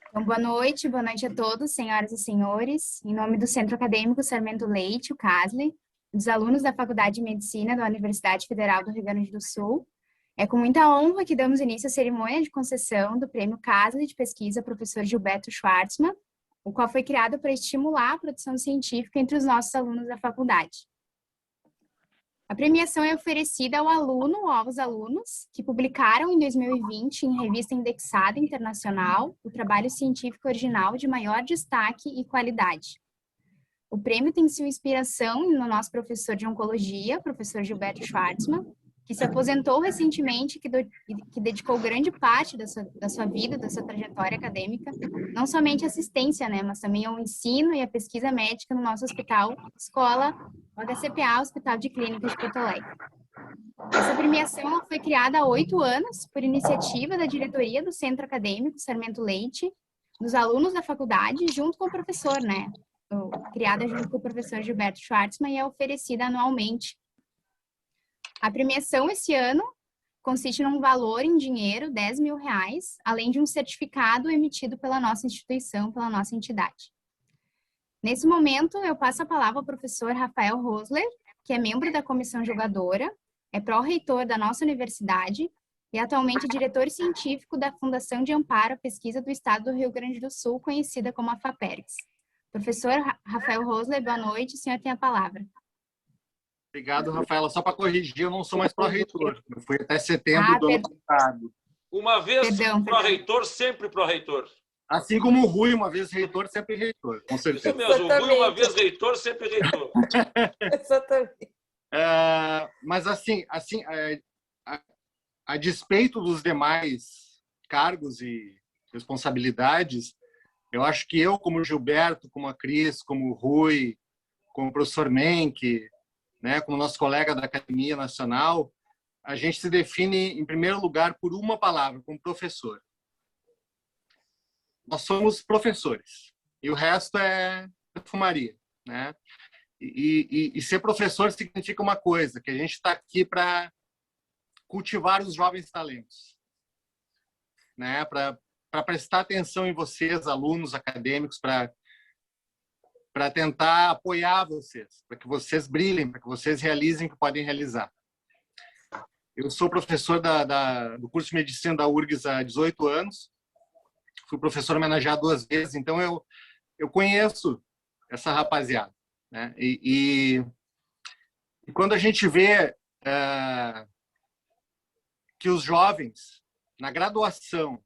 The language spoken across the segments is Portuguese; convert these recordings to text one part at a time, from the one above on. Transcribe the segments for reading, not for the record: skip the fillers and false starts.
Então, boa noite a todos, senhoras e senhores. Em nome do Centro Acadêmico Sarmento Leite, o CASLE, dos alunos da Faculdade de Medicina da Universidade Federal do Rio Grande do Sul, é com muita honra que damos início à cerimônia de concessão do Prêmio CASLE de Pesquisa Professor Gilberto Schwartzman, o qual foi criado para estimular a produção científica entre os nossos alunos da faculdade. A premiação é oferecida ao aluno ou aos alunos que publicaram em 2020 em revista indexada internacional o trabalho científico original de maior destaque e qualidade. O prêmio tem sua inspiração no nosso professor de oncologia, professor Gilberto Schwartzman, que se aposentou recentemente e que dedicou grande parte da sua vida, da sua trajetória acadêmica, não somente à assistência, mas também ao ensino e à pesquisa médica no nosso hospital, escola, o HCPA, Hospital de Clínicas de Porto Alegre. Essa premiação foi criada há 8 anos por iniciativa da diretoria do Centro Acadêmico Sarmento Leite, dos alunos da faculdade, junto com o professor, criada junto com o professor Gilberto Schwartzman e é oferecida anualmente. A premiação esse ano consiste num valor em dinheiro, R$10 mil, além de um certificado emitido pela nossa instituição, pela nossa entidade. Nesse momento, eu passo a palavra ao professor Rafael Rosler, que é membro da comissão julgadora, é pró-reitor da nossa universidade e atualmente diretor científico da Fundação de Amparo à Pesquisa do Estado do Rio Grande do Sul, conhecida como a FAPERGS. Professor Rafael Rosler, boa noite, o senhor tem a palavra. Obrigado, Rafaela. Só para corrigir, eu não sou mais pró-reitor. Eu fui até setembro do ano passado. Uma vez pró-reitor, sempre pró-reitor. Assim como o Rui, uma vez reitor, sempre reitor, com certeza. Isso mesmo, o Rui, uma vez reitor, sempre reitor. Exatamente. Mas assim a despeito dos demais cargos e responsabilidades, eu acho que eu, como o Gilberto, como a Cris, como o Rui, como o professor Menck, como nosso colega da Academia Nacional, a gente se define, em primeiro lugar, por uma palavra, como professor. Nós somos professores, e o resto é fumaria. E ser professor significa uma coisa, que a gente está aqui para cultivar os jovens talentos, para prestar atenção em vocês, alunos acadêmicos, para tentar apoiar vocês, para que vocês brilhem, para que vocês realizem o que podem realizar. Eu sou professor do curso de Medicina da URGS há 18 anos, fui professor homenageado 2 vezes, então eu conheço essa rapaziada. E quando a gente vê que os jovens, na graduação,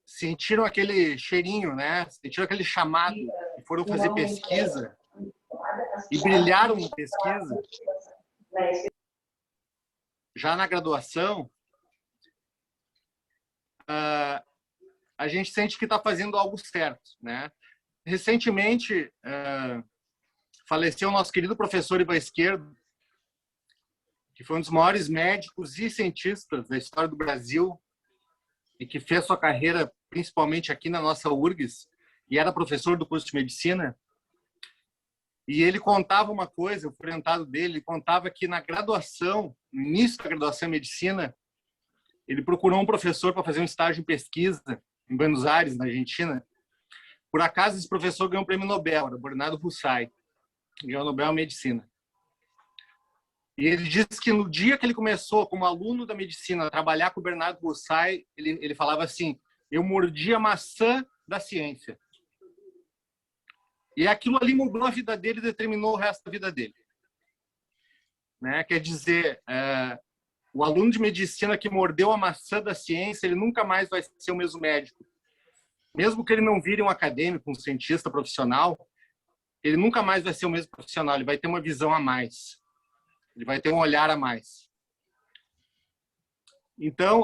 sentiram aquele cheirinho, sentiram aquele chamado e foram fazer pesquisa e brilharam em pesquisa, já na graduação, a gente sente que está fazendo algo certo. Recentemente, faleceu o nosso querido professor Ivan Esquerdo, que foi um dos maiores médicos e cientistas da história do Brasil e que fez sua carreira principalmente aqui na nossa URGS, e era professor do curso de Medicina. E ele contava uma coisa, o orientado dele, ele contava que na graduação, no início da graduação em Medicina, ele procurou um professor para fazer um estágio em pesquisa em Buenos Aires, na Argentina. Por acaso, esse professor ganhou o prêmio Nobel, era Bernardo Russai, ganhou o Nobel em Medicina. E ele disse que no dia que ele começou, como aluno da medicina, a trabalhar com o Bernardo Russai, ele falava assim: eu mordi a maçã da ciência. E aquilo ali mudou a vida dele e determinou o resto da vida dele. Quer dizer, o aluno de medicina que mordeu a maçã da ciência, ele nunca mais vai ser o mesmo médico. Mesmo que ele não vire um acadêmico, um cientista profissional, ele nunca mais vai ser o mesmo profissional, ele vai ter uma visão a mais. Ele vai ter um olhar a mais. Então,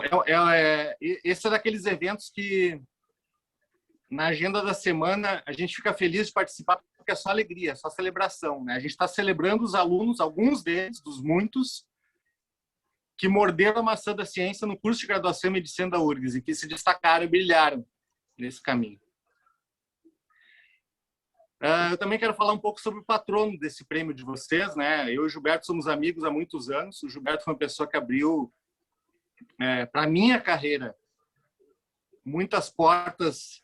esse é daqueles eventos que, na agenda da semana, a gente fica feliz de participar, porque é só alegria, é só celebração. A gente está celebrando os alunos, alguns deles, dos muitos, que morderam a maçã da ciência no curso de graduação em Medicina da URGS e que se destacaram e brilharam nesse caminho. Eu também quero falar um pouco sobre o patrono desse prêmio de vocês. Eu e o Gilberto somos amigos há muitos anos. O Gilberto foi uma pessoa que abriu para minha carreira, muitas portas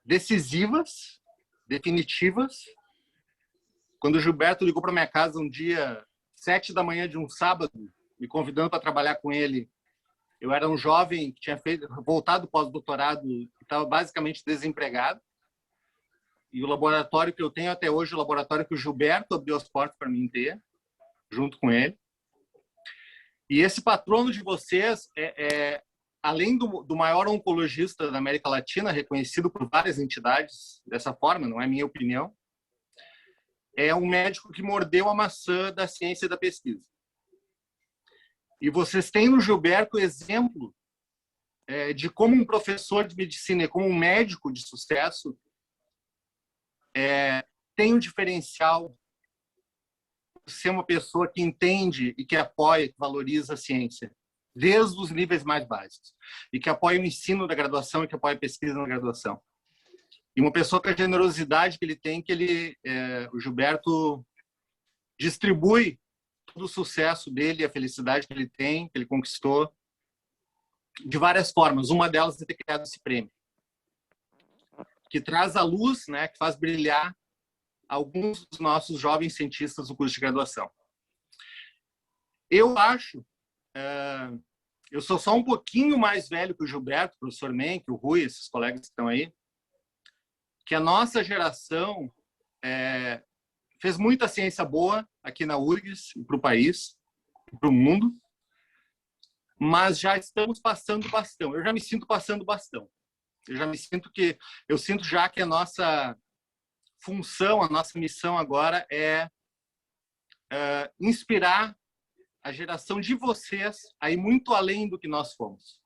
decisivas, definitivas. Quando o Gilberto ligou para minha casa um dia, 7 da manhã de um sábado, me convidando para trabalhar com ele, eu era um jovem que tinha voltado pós-doutorado e estava basicamente desempregado. E o laboratório que eu tenho até hoje, o laboratório que o Gilberto abriu as portas para mim ter, junto com ele. E esse patrono de vocês além do maior oncologista da América Latina, reconhecido por várias entidades dessa forma, não é minha opinião, é um médico que mordeu a maçã da ciência e da pesquisa. E vocês têm no Gilberto exemplo de como um professor de medicina e como um médico de sucesso tem um diferencial de ser uma pessoa que entende e que apoia, que valoriza a ciência, desde os níveis mais básicos, e que apoia o ensino da graduação e que apoia a pesquisa na graduação. E uma pessoa com a generosidade que ele tem, o Gilberto distribui todo o sucesso dele, a felicidade que ele tem, que ele conquistou, de várias formas. Uma delas é ter criado esse prêmio, que traz à luz, né, que faz brilhar alguns dos nossos jovens cientistas do curso de graduação. Eu acho, eu sou só um pouquinho mais velho que o Gilberto, o professor Menck, o Rui, esses colegas que estão aí, que a nossa geração fez muita ciência boa aqui na URGS, para o país, para o mundo, mas já estamos passando bastão. Eu já me sinto passando bastão. Eu sinto já que a nossa função, a nossa missão agora é inspirar a geração de vocês a ir muito além do que nós fomos.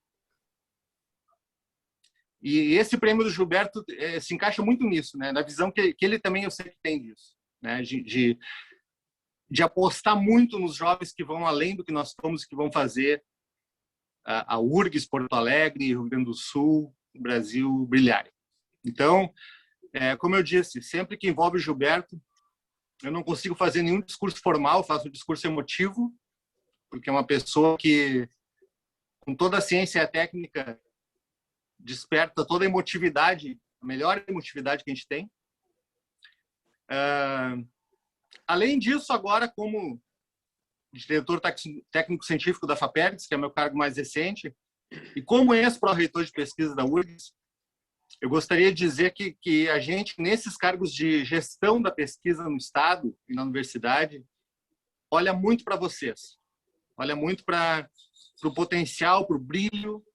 E esse prêmio do Gilberto se encaixa muito nisso, né? Na visão que ele também, eu sei que tem disso, né? De apostar muito nos jovens que vão além do que nós fomos, que vão fazer a URGS, Porto Alegre, Rio Grande do Sul, o Brasil brilharem. Então, como eu disse, sempre que envolve o Gilberto, eu não consigo fazer nenhum discurso formal, faço um discurso emotivo, porque é uma pessoa que, com toda a ciência e a técnica, desperta toda a emotividade, a melhor emotividade que a gente tem. Além disso, agora, como diretor técnico-científico da FAPERGS, que é meu cargo mais recente, e como ex-pró-reitor de pesquisa da URGS, eu gostaria de dizer que a gente, nesses cargos de gestão da pesquisa no Estado e na universidade, olha muito para vocês. Olha muito para o potencial, para o brilho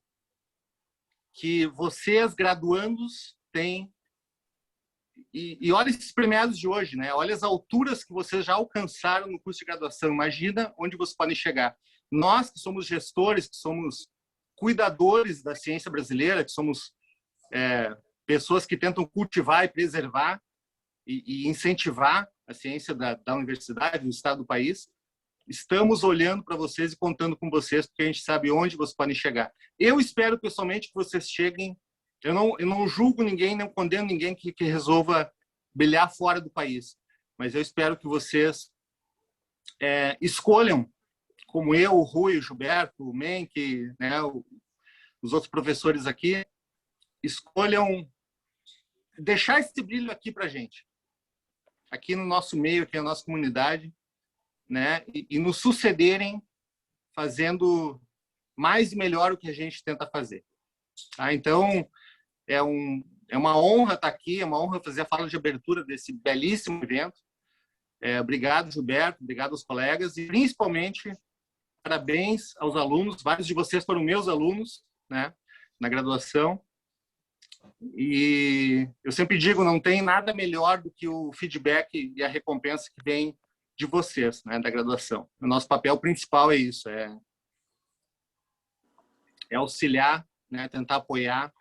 que vocês, graduandos, têm. E olha esses premiados de hoje, né? Olha as alturas que vocês já alcançaram no curso de graduação. Imagina onde vocês podem chegar. Nós, que somos gestores, que somos cuidadores da ciência brasileira, que somos pessoas que tentam cultivar e preservar e incentivar a ciência da universidade, do estado do país, estamos olhando para vocês e contando com vocês, porque a gente sabe onde vocês podem chegar. Eu espero pessoalmente que vocês cheguem. Eu não julgo ninguém, não condeno ninguém que resolva brilhar fora do país, mas eu espero que vocês escolham, como eu, o Rui, o Gilberto, o Menck, né, os outros professores aqui, escolham deixar esse brilho aqui para a gente, aqui no nosso meio, aqui na nossa comunidade, né, e nos sucederem fazendo mais e melhor o que a gente tenta fazer. Tá? Então, é uma honra estar aqui, é uma honra fazer a fala de abertura desse belíssimo evento. Obrigado, Gilberto, obrigado aos colegas e, principalmente, parabéns aos alunos. Vários de vocês foram meus alunos, né, na graduação. E eu sempre digo, não tem nada melhor do que o feedback e a recompensa que vem de vocês, né, da graduação. O nosso papel principal é isso, é auxiliar, né, tentar apoiar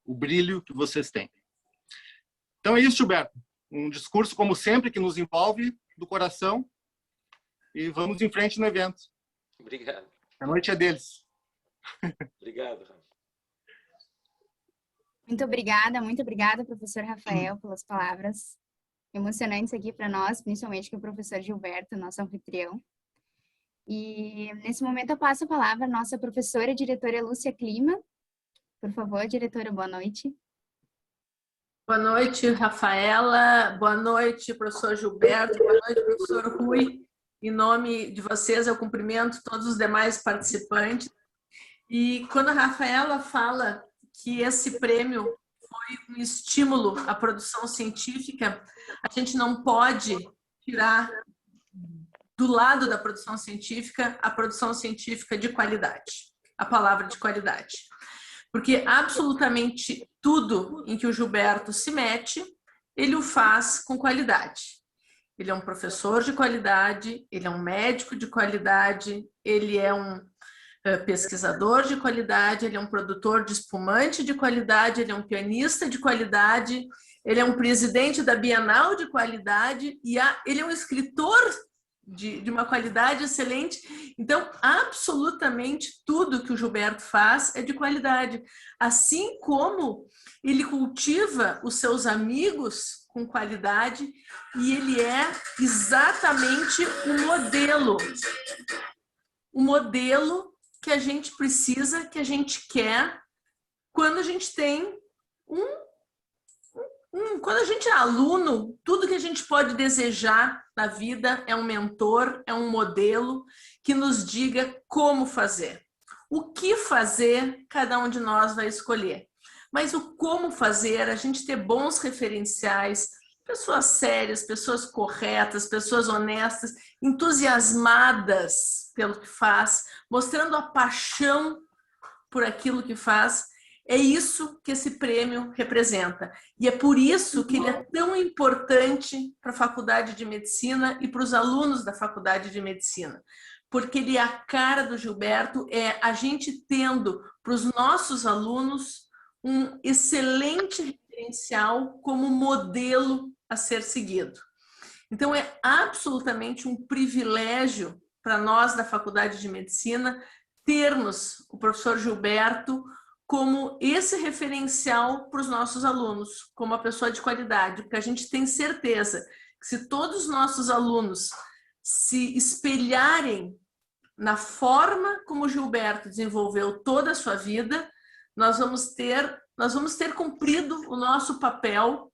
o brilho que vocês têm. Então é isso, Gilberto. Um discurso, como sempre, que nos envolve do coração. E vamos em frente no evento. Obrigado. A noite é deles. Obrigado, Rafa. Muito obrigada, professor Rafael, pelas palavras emocionantes aqui para nós, principalmente que o professor Gilberto, nosso anfitrião. E nesse momento eu passo a palavra à nossa professora e diretora Lúcia Clima. Por favor, diretora, boa noite. Boa noite, Rafaela. Boa noite, professor Gilberto. Boa noite, professor Rui. Em nome de vocês, eu cumprimento todos os demais participantes. E quando a Rafaela fala que esse prêmio foi um estímulo à produção científica, a gente não pode tirar do lado da produção científica a produção científica de qualidade, a palavra de qualidade. Porque absolutamente tudo em que o Gilberto se mete, ele o faz com qualidade. Ele é um professor de qualidade, ele é um médico de qualidade, ele é um pesquisador de qualidade, ele é um produtor de espumante de qualidade, ele é um pianista de qualidade, ele é um presidente da Bienal de qualidade e ele é um escritor de uma qualidade excelente. Então, absolutamente tudo que o Gilberto faz é de qualidade. Assim como ele cultiva os seus amigos com qualidade e ele é exatamente o modelo que a gente precisa, que a gente quer quando a gente tem quando a gente é aluno, tudo que a gente pode desejar na vida é um mentor, é um modelo que nos diga como fazer. O que fazer, cada um de nós vai escolher. Mas o como fazer, a gente ter bons referenciais, pessoas sérias, pessoas corretas, pessoas honestas, entusiasmadas pelo que faz, mostrando a paixão por aquilo que faz. É isso que esse prêmio representa. E é por isso que ele é tão importante para a Faculdade de Medicina e para os alunos da Faculdade de Medicina. Porque ele é a cara do Gilberto, é a gente tendo para os nossos alunos um excelente referencial como modelo a ser seguido. Então, é absolutamente um privilégio para nós da Faculdade de Medicina termos o professor Gilberto como esse referencial para os nossos alunos, como uma pessoa de qualidade, porque a gente tem certeza que se todos os nossos alunos se espelharem na forma como o Gilberto desenvolveu toda a sua vida, nós vamos ter cumprido o nosso papel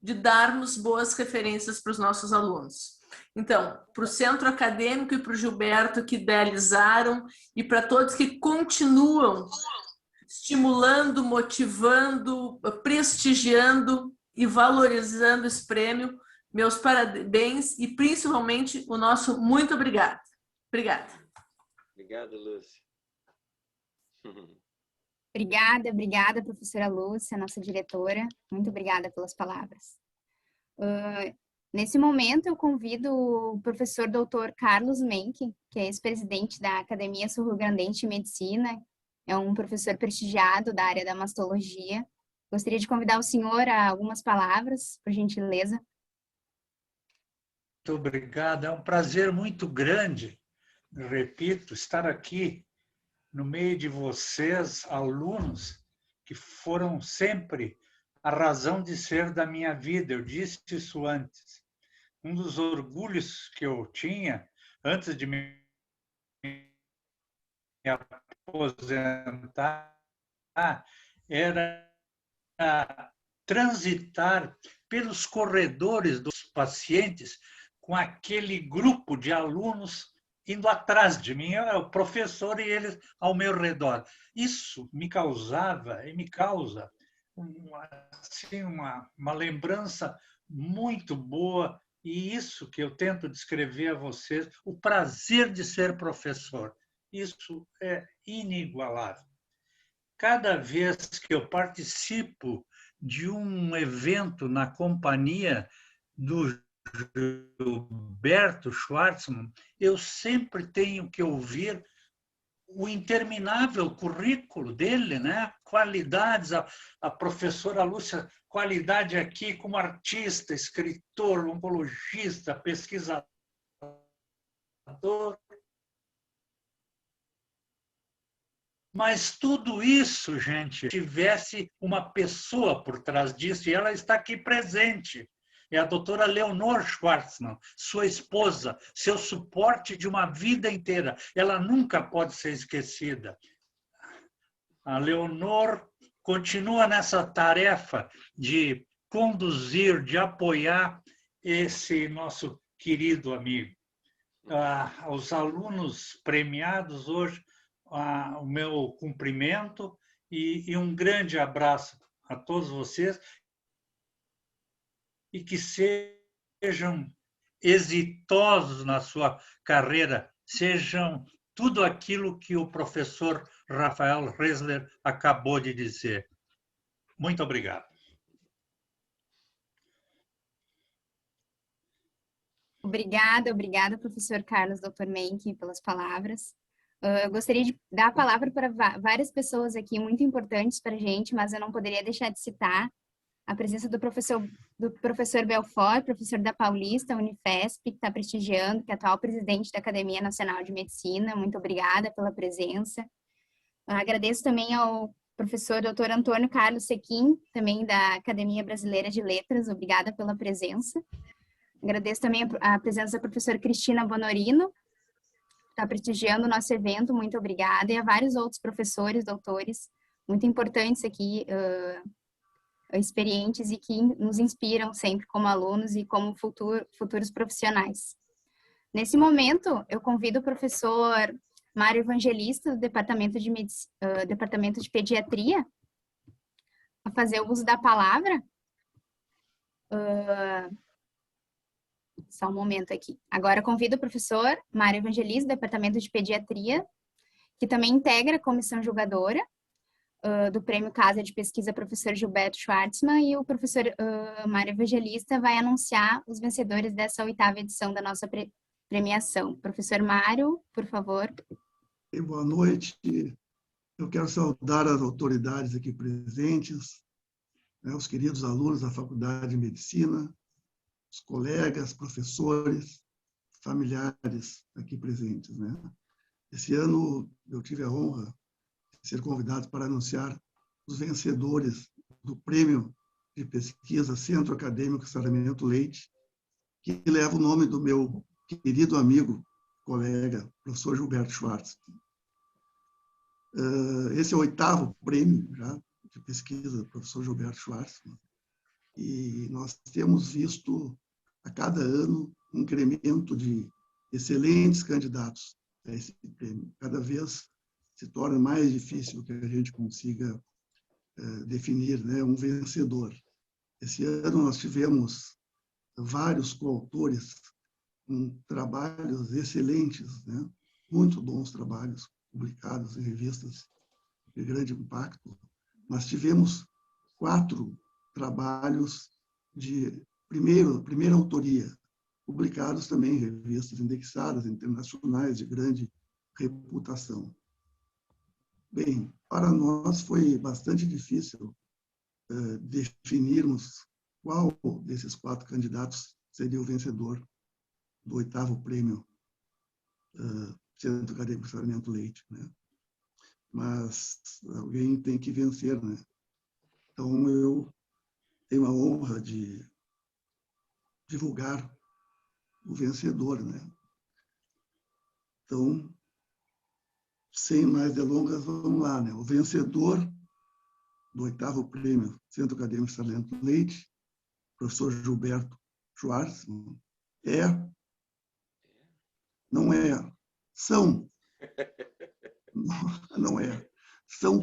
de darmos boas referências para os nossos alunos. Então, para o Centro Acadêmico e para o Gilberto que idealizaram e para todos que continuam estimulando, motivando, prestigiando e valorizando esse prêmio, meus parabéns e principalmente o nosso muito obrigado. Obrigada. Obrigado, Lúcia. Obrigada, professora Lúcia, nossa diretora. Muito obrigada pelas palavras. Nesse momento, eu convido o professor doutor Carlos Menck, que é ex-presidente da Academia Sul-Rio-Grandense de Medicina, é um professor prestigiado da área da mastologia. Gostaria de convidar o senhor a algumas palavras, por gentileza. Muito obrigado. É um prazer muito grande, repito, estar aqui no meio de vocês, alunos, que foram sempre a razão de ser da minha vida. Eu disse isso antes. Um dos orgulhos que eu tinha, antes de me aposentar, era transitar pelos corredores dos pacientes com aquele grupo de alunos indo atrás de mim, eu era o professor e eles ao meu redor. Isso me causava e me causa assim, uma lembrança muito boa, e isso que eu tento descrever a vocês, o prazer de ser professor. Isso é inigualável. Cada vez que eu participo de um evento na companhia do Gilberto Schwartzman, eu sempre tenho que ouvir o interminável currículo dele, né? Qualidades, a professora Lúcia, qualidade aqui como artista, escritor, oncologista, pesquisador. Mas tudo isso, gente, tivesse uma pessoa por trás disso, e ela está aqui presente. é a doutora Leonor Schwartzman, sua esposa, seu suporte de uma vida inteira. Ela nunca pode ser esquecida. A Leonor continua nessa tarefa de conduzir, de apoiar esse nosso querido amigo. Aos alunos premiados hoje, o meu cumprimento e um grande abraço a todos vocês e que sejam exitosos na sua carreira, sejam tudo aquilo que o professor Rafael Resler acabou de dizer. Muito obrigado. Obrigada, professor Carlos Dr. Menck, pelas palavras. Eu gostaria de dar a palavra para várias pessoas aqui muito importantes para a gente, mas eu não poderia deixar de citar a presença do professor Belfort, professor da Paulista, Unifesp, que está prestigiando, que é atual presidente da Academia Nacional de Medicina. Muito obrigada pela presença. Agradeço também ao professor Dr. Antônio Carlos Sequim, também da Academia Brasileira de Letras. Obrigada pela presença. Agradeço também a presença da professora Cristina Bonorino, que está prestigiando o nosso evento. Muito obrigada. E a vários outros professores, doutores, muito importantes aqui, experientes e que nos inspiram sempre como alunos e como futuros profissionais. Nesse momento, eu convido o professor Mário Evangelista, do Departamento de Pediatria, a fazer o uso da palavra. Só um momento aqui. Agora convido o professor Mário Evangelista, do Departamento de Pediatria, que também integra a comissão julgadora do Prêmio Casa de Pesquisa Professor Gilberto Schwartzman, e o professor Mário Evangelista vai anunciar os vencedores dessa 8ª edição da nossa premiação. Professor Mário, por favor. Boa noite. Eu quero saudar as autoridades aqui presentes, os queridos alunos da Faculdade de Medicina, os colegas, professores, familiares aqui presentes. Esse ano eu tive a honra de ser convidado para anunciar os vencedores do Prêmio de Pesquisa Centro Acadêmico Sarmento Leite, que leva o nome do meu querido amigo, colega, professor Gilberto Schwartz. Esse é o 8º prêmio já de pesquisa do professor Gilberto Schwartz, e nós temos visto a cada ano um incremento de excelentes candidatos a esse prêmio. Cada vez se torna mais difícil que a gente consiga definir um vencedor. Esse ano nós tivemos vários coautores com trabalhos excelentes, muito bons trabalhos publicados em revistas de grande impacto. Nós tivemos 4 trabalhos de primeira autoria, publicados também em revistas indexadas internacionais de grande reputação. Bem, para nós foi bastante difícil definirmos qual desses 4 candidatos seria o vencedor do 8º prêmio Centro Acadêmico Sarmento Leite. Mas alguém tem que vencer. Então, eu tenho a honra de divulgar o vencedor. Então, sem mais delongas, vamos lá. O vencedor do 8º prêmio Centro Acadêmico Sarmento Leite, professor Gilberto Schwartz, são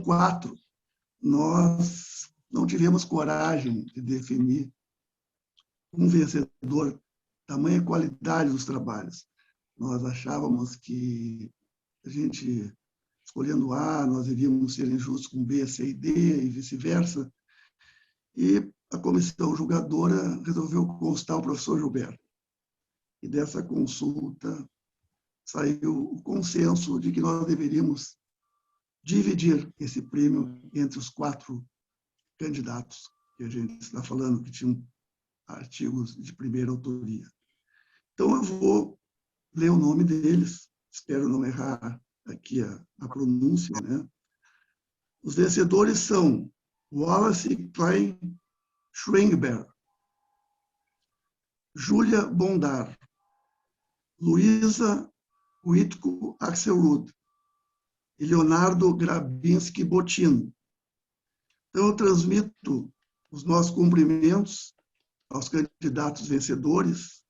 4. Nós não tivemos coragem de definir um vencedor, tamanha qualidade dos trabalhos. Nós achávamos que a gente, escolhendo A, nós iríamos ser injustos com B, C e D, e vice-versa. E a comissão julgadora resolveu constar o professor Gilberto. E dessa consulta saiu o consenso de que nós deveríamos dividir esse prêmio entre os 4 candidatos que a gente está falando, que tinham artigos de primeira autoria. Então, eu vou ler o nome deles, espero não errar aqui a pronúncia. Os vencedores são Wallace Klein Schwingberg, Júlia Bondar, Luísa Huitco Axelrod e Leonardo Grabinski Botino. Então, eu transmito os nossos cumprimentos aos candidatos vencedores,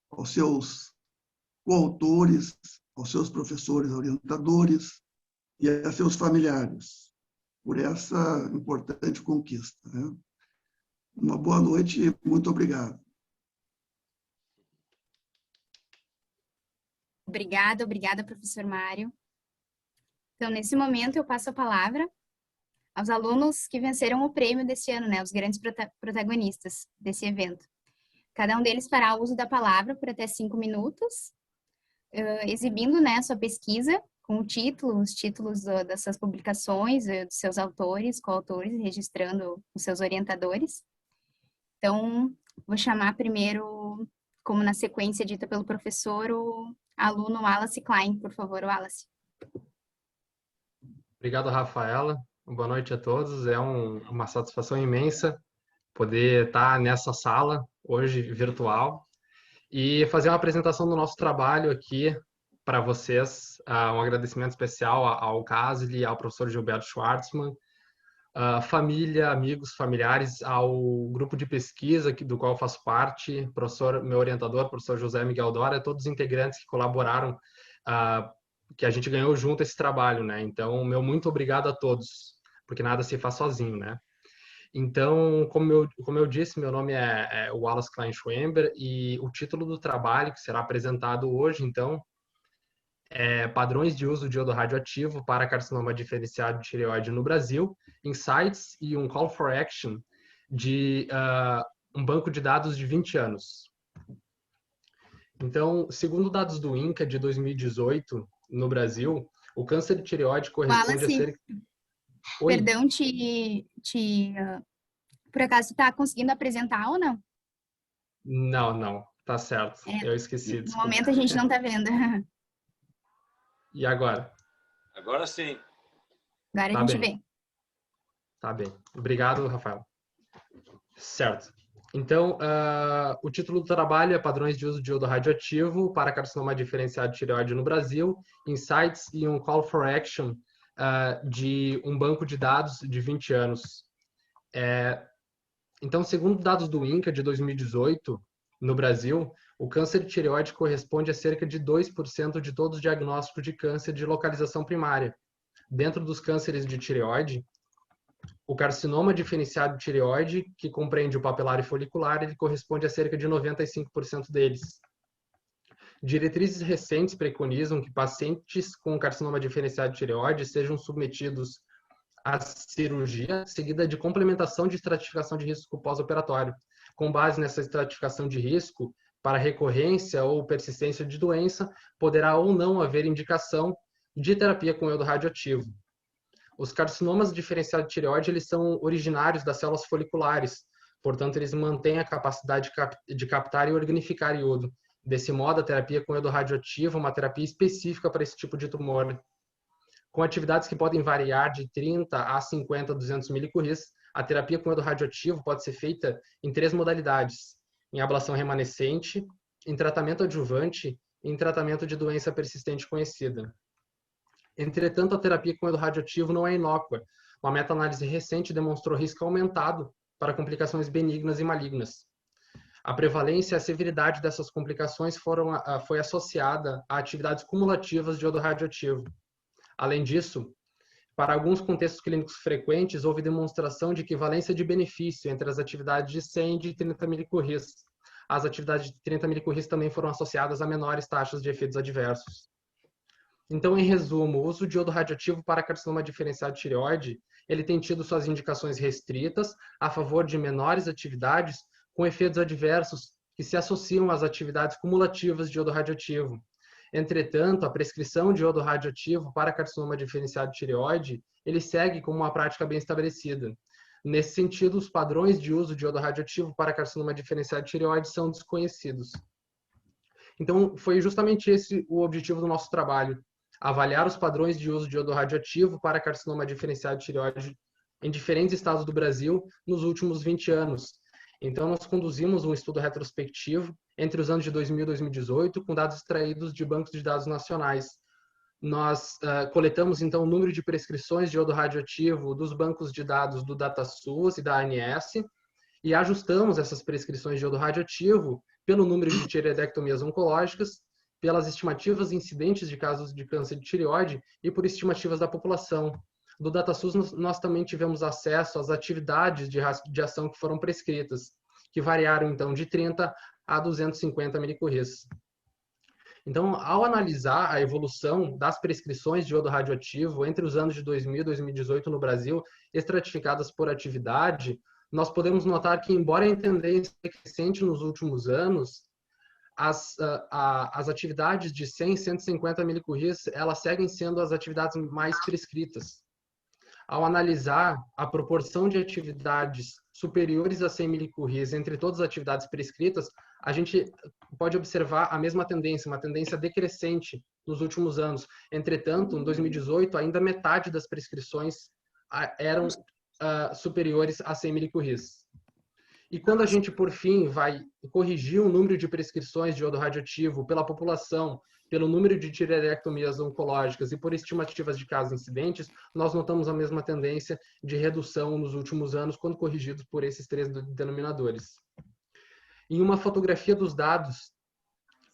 aos seus coautores, aos seus professores orientadores e a seus familiares, por essa importante conquista, né? Uma boa noite e muito obrigado. Obrigada, professor Mário. Então, nesse momento, eu passo a palavra aos alunos que venceram o prêmio desse ano, né, os grandes protagonistas desse evento. Cada um deles fará uso da palavra por até 5 minutos, exibindo, né, a sua pesquisa com o título, os títulos das suas publicações, dos seus autores, coautores, registrando os seus orientadores. Então, vou chamar primeiro, como na sequência dita pelo professor, o aluno Wallace Klein. Por favor, Wallace. Obrigado, Rafaela. Boa noite a todos. É uma satisfação imensa poder estar nessa sala, hoje virtual, e fazer uma apresentação do nosso trabalho aqui para vocês. Um agradecimento especial ao CASLI, ao professor Gilberto Schwartzman, família, amigos, familiares, ao grupo de pesquisa do qual eu faço parte, meu orientador, professor José Miguel Dória, todos os integrantes que colaboraram, que a gente ganhou junto esse trabalho, né? Então, meu muito obrigado a todos, porque nada se faz sozinho, né? Então, como eu disse, meu nome é Wallace Klein Schwember e o título do trabalho que será apresentado hoje, então, é Padrões de uso de iodo radioativo para carcinoma diferenciado de tireoide no Brasil, insights e um call for action de um banco de dados de 20 anos. Então, segundo dados do INCA de 2018, no Brasil, o câncer de tireoide corresponde a cerca... Oi. Perdão, por acaso, tu tá conseguindo apresentar ou não? Não, tá certo. Eu esqueci. No momento a gente não tá vendo. E agora? Agora sim. Agora a gente vê. Tá bem. Obrigado, Rafael. Certo. Então, o título do trabalho é Padrões de uso de iodo radioativo para carcinoma diferenciado de tireoide no Brasil, insights e um call for action de um banco de dados de 20 anos. Então, segundo dados do INCA de 2018, no Brasil, o câncer de tireoide corresponde a cerca de 2% de todos os diagnósticos de câncer de localização primária. Dentro dos cânceres de tireoide, o carcinoma diferenciado de tireoide, que compreende o papilar e folicular, ele corresponde a cerca de 95% deles. Diretrizes recentes preconizam que pacientes com carcinoma diferenciado de tireoide sejam submetidos à cirurgia seguida de complementação de estratificação de risco pós-operatório. Com base nessa estratificação de risco, para recorrência ou persistência de doença, poderá ou não haver indicação de terapia com iodo radioativo. Os carcinomas diferenciados de tireoide, eles são originários das células foliculares, portanto, eles mantêm a capacidade de captar e organificar iodo. Desse modo, a terapia com iodo radioativo é uma terapia específica para esse tipo de tumor. Com atividades que podem variar de 30 a 50 a 200 milicuries, a terapia com iodo radioativo pode ser feita em 3 modalidades: em ablação remanescente, em tratamento adjuvante e em tratamento de doença persistente conhecida. Entretanto, a terapia com iodo radioativo não é inócua. Uma meta-análise recente demonstrou risco aumentado para complicações benignas e malignas. A prevalência e a severidade dessas complicações foi associada a atividades cumulativas de iodo radioativo. Além disso, para alguns contextos clínicos frequentes, houve demonstração de equivalência de benefício entre as atividades de 100 e de 30 milicuries. As atividades de 30 milicuries também foram associadas a menores taxas de efeitos adversos. Então, em resumo, o uso de iodo radioativo para carcinoma diferenciado de tireoide, ele tem tido suas indicações restritas a favor de menores atividades com efeitos adversos que se associam às atividades cumulativas de iodo radioativo. Entretanto, a prescrição de iodo radioativo para carcinoma diferenciado de tireoide, ele segue como uma prática bem estabelecida. Nesse sentido, os padrões de uso de iodo radioativo para carcinoma diferenciado de tireoide são desconhecidos. Então, foi justamente esse o objetivo do nosso trabalho: avaliar os padrões de uso de iodo radioativo para carcinoma diferenciado de tireoide em diferentes estados do Brasil nos últimos 20 anos, Então, nós conduzimos um estudo retrospectivo entre os anos de 2000 e 2018, com dados extraídos de bancos de dados nacionais. Nós coletamos, então, o número de prescrições de iodo radioativo dos bancos de dados do DataSUS e da ANS e ajustamos essas prescrições de iodo radioativo pelo número de tireoidectomias oncológicas, pelas estimativas incidentes de casos de câncer de tireoide e por estimativas da população. Do DataSUS, nós também tivemos acesso às atividades de ação que foram prescritas, que variaram, então, de 30 a 250 milicurris. Então, ao analisar a evolução das prescrições de iodo radioativo entre os anos de 2000 e 2018 no Brasil, estratificadas por atividade, nós podemos notar que, embora a tendência crescente nos últimos anos, as atividades de 100 e 150 milicurris, elas seguem sendo as atividades mais prescritas. Ao analisar a proporção de atividades superiores a 100 milicurris entre todas as atividades prescritas, a gente pode observar a mesma tendência, uma tendência decrescente nos últimos anos. Entretanto, em 2018, ainda metade das prescrições eram superiores a 100 milicurris. E quando a gente, por fim, vai corrigir o número de prescrições de iodo radioativo pela população, pelo número de tireoidectomias oncológicas e por estimativas de casos incidentes, nós notamos a mesma tendência de redução nos últimos anos, quando corrigidos por esses três denominadores. Em uma fotografia dos dados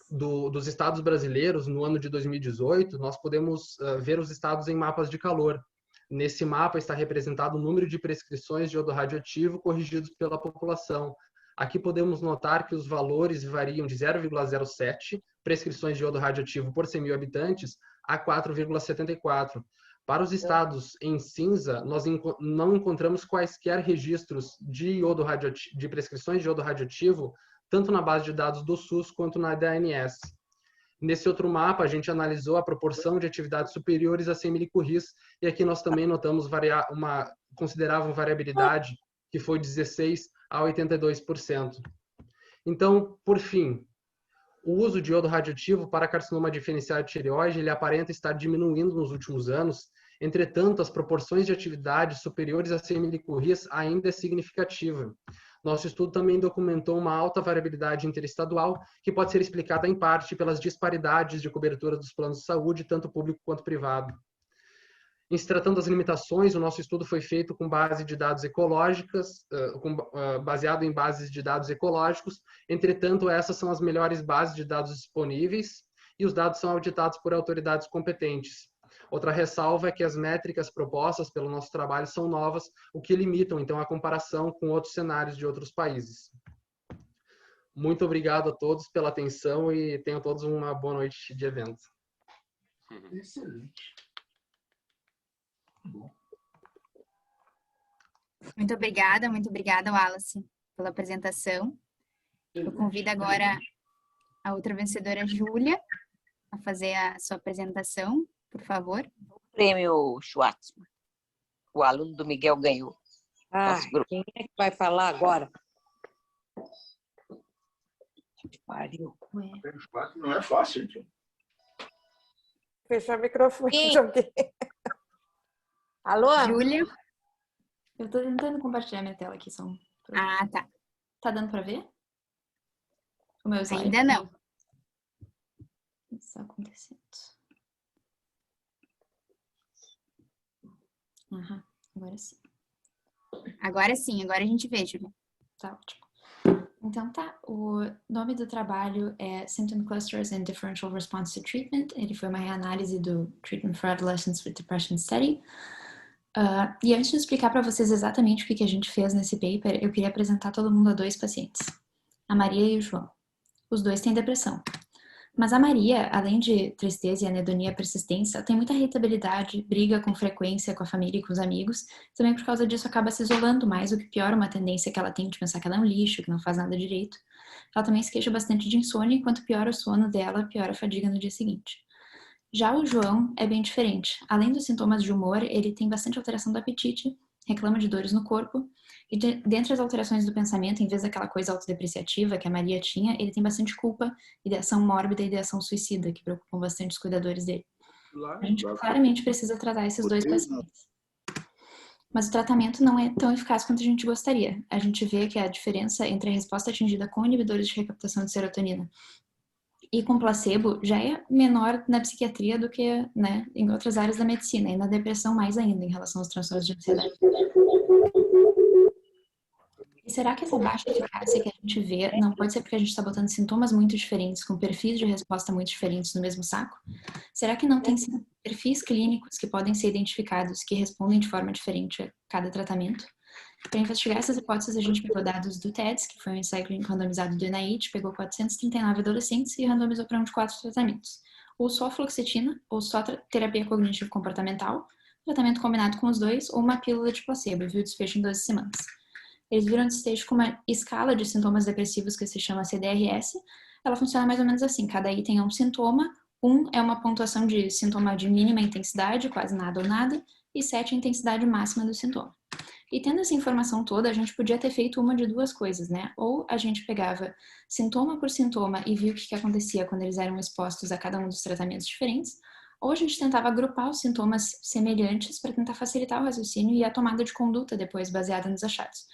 dos estados brasileiros, no ano de 2018, nós podemos ver os estados em mapas de calor. Nesse mapa está representado o número de prescrições de iodo radioativo corrigidos pela população. Aqui podemos notar que os valores variam de 0,07 prescrições de iodo radioativo por 100 mil habitantes a 4,74. Para os estados em cinza, nós não encontramos quaisquer registros de prescrições de iodo radioativo, tanto na base de dados do SUS quanto na da ANS. Nesse outro mapa, a gente analisou a proporção de atividades superiores a 100 milicurris, e aqui nós também notamos uma considerável variabilidade, que foi de 16% a 82%. Então, por fim, o uso de iodo radioativo para carcinoma diferencial de tireoide, ele aparenta estar diminuindo nos últimos anos. Entretanto, as proporções de atividades superiores a 100 milicurris ainda é significativa. Nosso estudo também documentou uma alta variabilidade interestadual, que pode ser explicada em parte pelas disparidades de cobertura dos planos de saúde, tanto público quanto privado. Em se tratando das limitações, o nosso estudo foi feito com base de dados ecológicas, baseado em bases de dados ecológicos. Entretanto, essas são as melhores bases de dados disponíveis e os dados são auditados por autoridades competentes. Outra ressalva é que as métricas propostas pelo nosso trabalho são novas, o que limitam, então, a comparação com outros cenários de outros países. Muito obrigado a todos pela atenção e tenham todos uma boa noite de evento. Excelente. Bom. Muito obrigada, Wallace, pela apresentação. Eu convido agora a outra vencedora, Júlia, a fazer a sua apresentação, por favor. O prêmio Schwartzman. O aluno do Miguel ganhou. Quem é que vai falar agora? Pariu. Não é fácil, então. Fechar o microfone. Alô? Júlia? Eu tô tentando compartilhar minha tela aqui, só um... Ah, tá. Tá dando pra ver? O meu slide? Ainda não. Isso tá acontecendo. Aham, agora sim. Agora sim, agora a gente vê, Júlia. Tá ótimo. Então tá, o nome do trabalho é Symptom Clusters and Differential Response to Treatment. Ele foi uma reanálise do Treatment for Adolescents with Depression Study. E antes de explicar para vocês exatamente o que a gente fez nesse paper, eu queria apresentar todo mundo a dois pacientes, a Maria e o João. Os dois têm depressão. Mas a Maria, além de tristeza e anedonia persistente, ela tem muita irritabilidade, briga com frequência com a família e com os amigos. Também por causa disso acaba se isolando mais, o que piora uma tendência que ela tem de pensar que ela é um lixo, que não faz nada direito. Ela também se queixa bastante de insônia, e quanto piora o sono dela, piora a fadiga no dia seguinte. Já o João é bem diferente. Além dos sintomas de humor, ele tem bastante alteração do apetite, reclama de dores no corpo, e dentre as alterações do pensamento, em vez daquela coisa autodepreciativa que a Maria tinha, ele tem bastante culpa, ideação mórbida e ideação suicida, que preocupam bastante os cuidadores dele. A gente claramente precisa tratar esses dois pacientes. Mas o tratamento não é tão eficaz quanto a gente gostaria. A gente vê que a diferença entre a resposta atingida com inibidores de recaptação de serotonina e com placebo já é menor na psiquiatria do que, né, em outras áreas da medicina, e na depressão mais ainda, em relação aos transtornos de ansiedade. E será que essa baixa eficácia que a gente vê não pode ser porque a gente está botando sintomas muito diferentes, com perfis de resposta muito diferentes no mesmo saco? Será que não tem perfis clínicos que podem ser identificados que respondem de forma diferente a cada tratamento? Para investigar essas hipóteses, a gente pegou dados do TEDS, que foi um ensaio clínico randomizado do NIH, pegou 439 adolescentes e randomizou para um de 4 tratamentos. Ou só fluoxetina, ou só terapia cognitivo-comportamental, tratamento combinado com os dois, ou uma pílula de placebo, e viu o desfecho em 12 semanas. Eles viram o desfecho com uma escala de sintomas depressivos que se chama CDR-S. Ela funciona mais ou menos assim, cada item é um sintoma, 1 é uma pontuação de sintoma de mínima intensidade, quase nada ou nada, e 7 é a intensidade máxima do sintoma. E tendo essa informação toda, a gente podia ter feito uma de duas coisas, né? Ou a gente pegava sintoma por sintoma e via o que acontecia quando eles eram expostos a cada um dos tratamentos diferentes, ou a gente tentava agrupar os sintomas semelhantes para tentar facilitar o raciocínio e a tomada de conduta depois, baseada nos achados.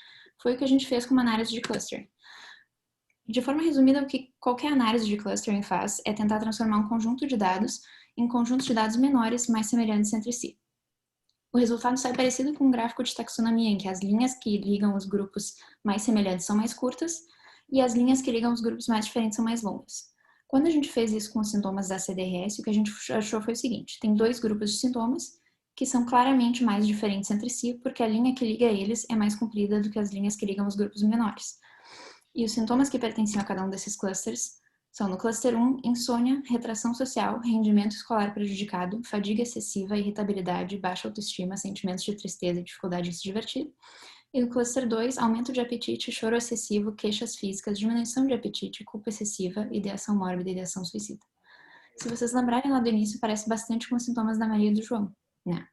Foi o que a gente fez com uma análise de clustering. De forma resumida, o que qualquer análise de clustering faz é tentar transformar um conjunto de dados em conjuntos de dados menores, mais semelhantes entre si. O resultado sai parecido com um gráfico de taxonomia, em que as linhas que ligam os grupos mais semelhantes são mais curtas e as linhas que ligam os grupos mais diferentes são mais longas. Quando a gente fez isso com os sintomas da CDR-S, o que a gente achou foi o seguinte: tem 2 grupos de sintomas que são claramente mais diferentes entre si, porque a linha que liga eles é mais comprida do que as linhas que ligam os grupos menores. E os sintomas que pertenciam a cada um desses clusters são, no cluster 1, insônia, retração social, rendimento escolar prejudicado, fadiga excessiva, irritabilidade, baixa autoestima, sentimentos de tristeza e dificuldade de se divertir. E no cluster 2, aumento de apetite, choro excessivo, queixas físicas, diminuição de apetite, culpa excessiva, ideação mórbida e ideação suicida. Se vocês lembrarem lá do início, parece bastante com os sintomas da Maria e do João, né?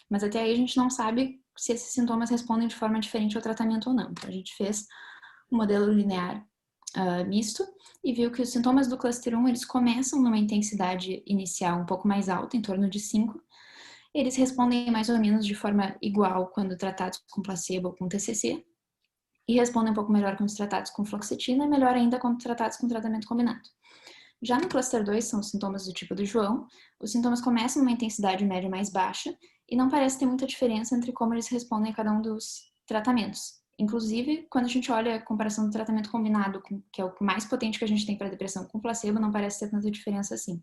Mas até aí a gente não sabe se esses sintomas respondem de forma diferente ao tratamento ou não. Então a gente fez um modelo linear misto e viu que os sintomas do cluster 1, eles começam numa intensidade inicial um pouco mais alta, em torno de 5. Eles respondem mais ou menos de forma igual quando tratados com placebo ou com TCC, e respondem um pouco melhor quando tratados com fluoxetina e melhor ainda quando tratados com tratamento combinado. Já no cluster 2, são os sintomas do tipo do João, os sintomas começam numa intensidade média mais baixa e não parece ter muita diferença entre como eles respondem a cada um dos tratamentos. Inclusive, quando a gente olha a comparação do tratamento combinado, que é o mais potente que a gente tem para depressão, com placebo, não parece ter tanta diferença assim.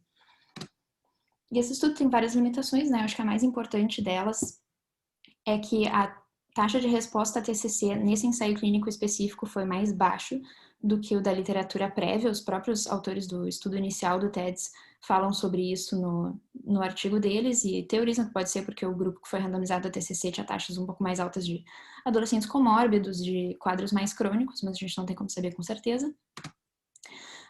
E esse estudo tem várias limitações, né? Eu acho que a mais importante delas é que a taxa de resposta a TCC nesse ensaio clínico específico foi mais baixo do que o da literatura prévia. Os próprios autores do estudo inicial do TEDS falam sobre isso no artigo deles e teorizam que pode ser porque o grupo que foi randomizado a TCC tinha taxas um pouco mais altas de adolescentes comórbidos, de quadros mais crônicos, mas a gente não tem como saber com certeza.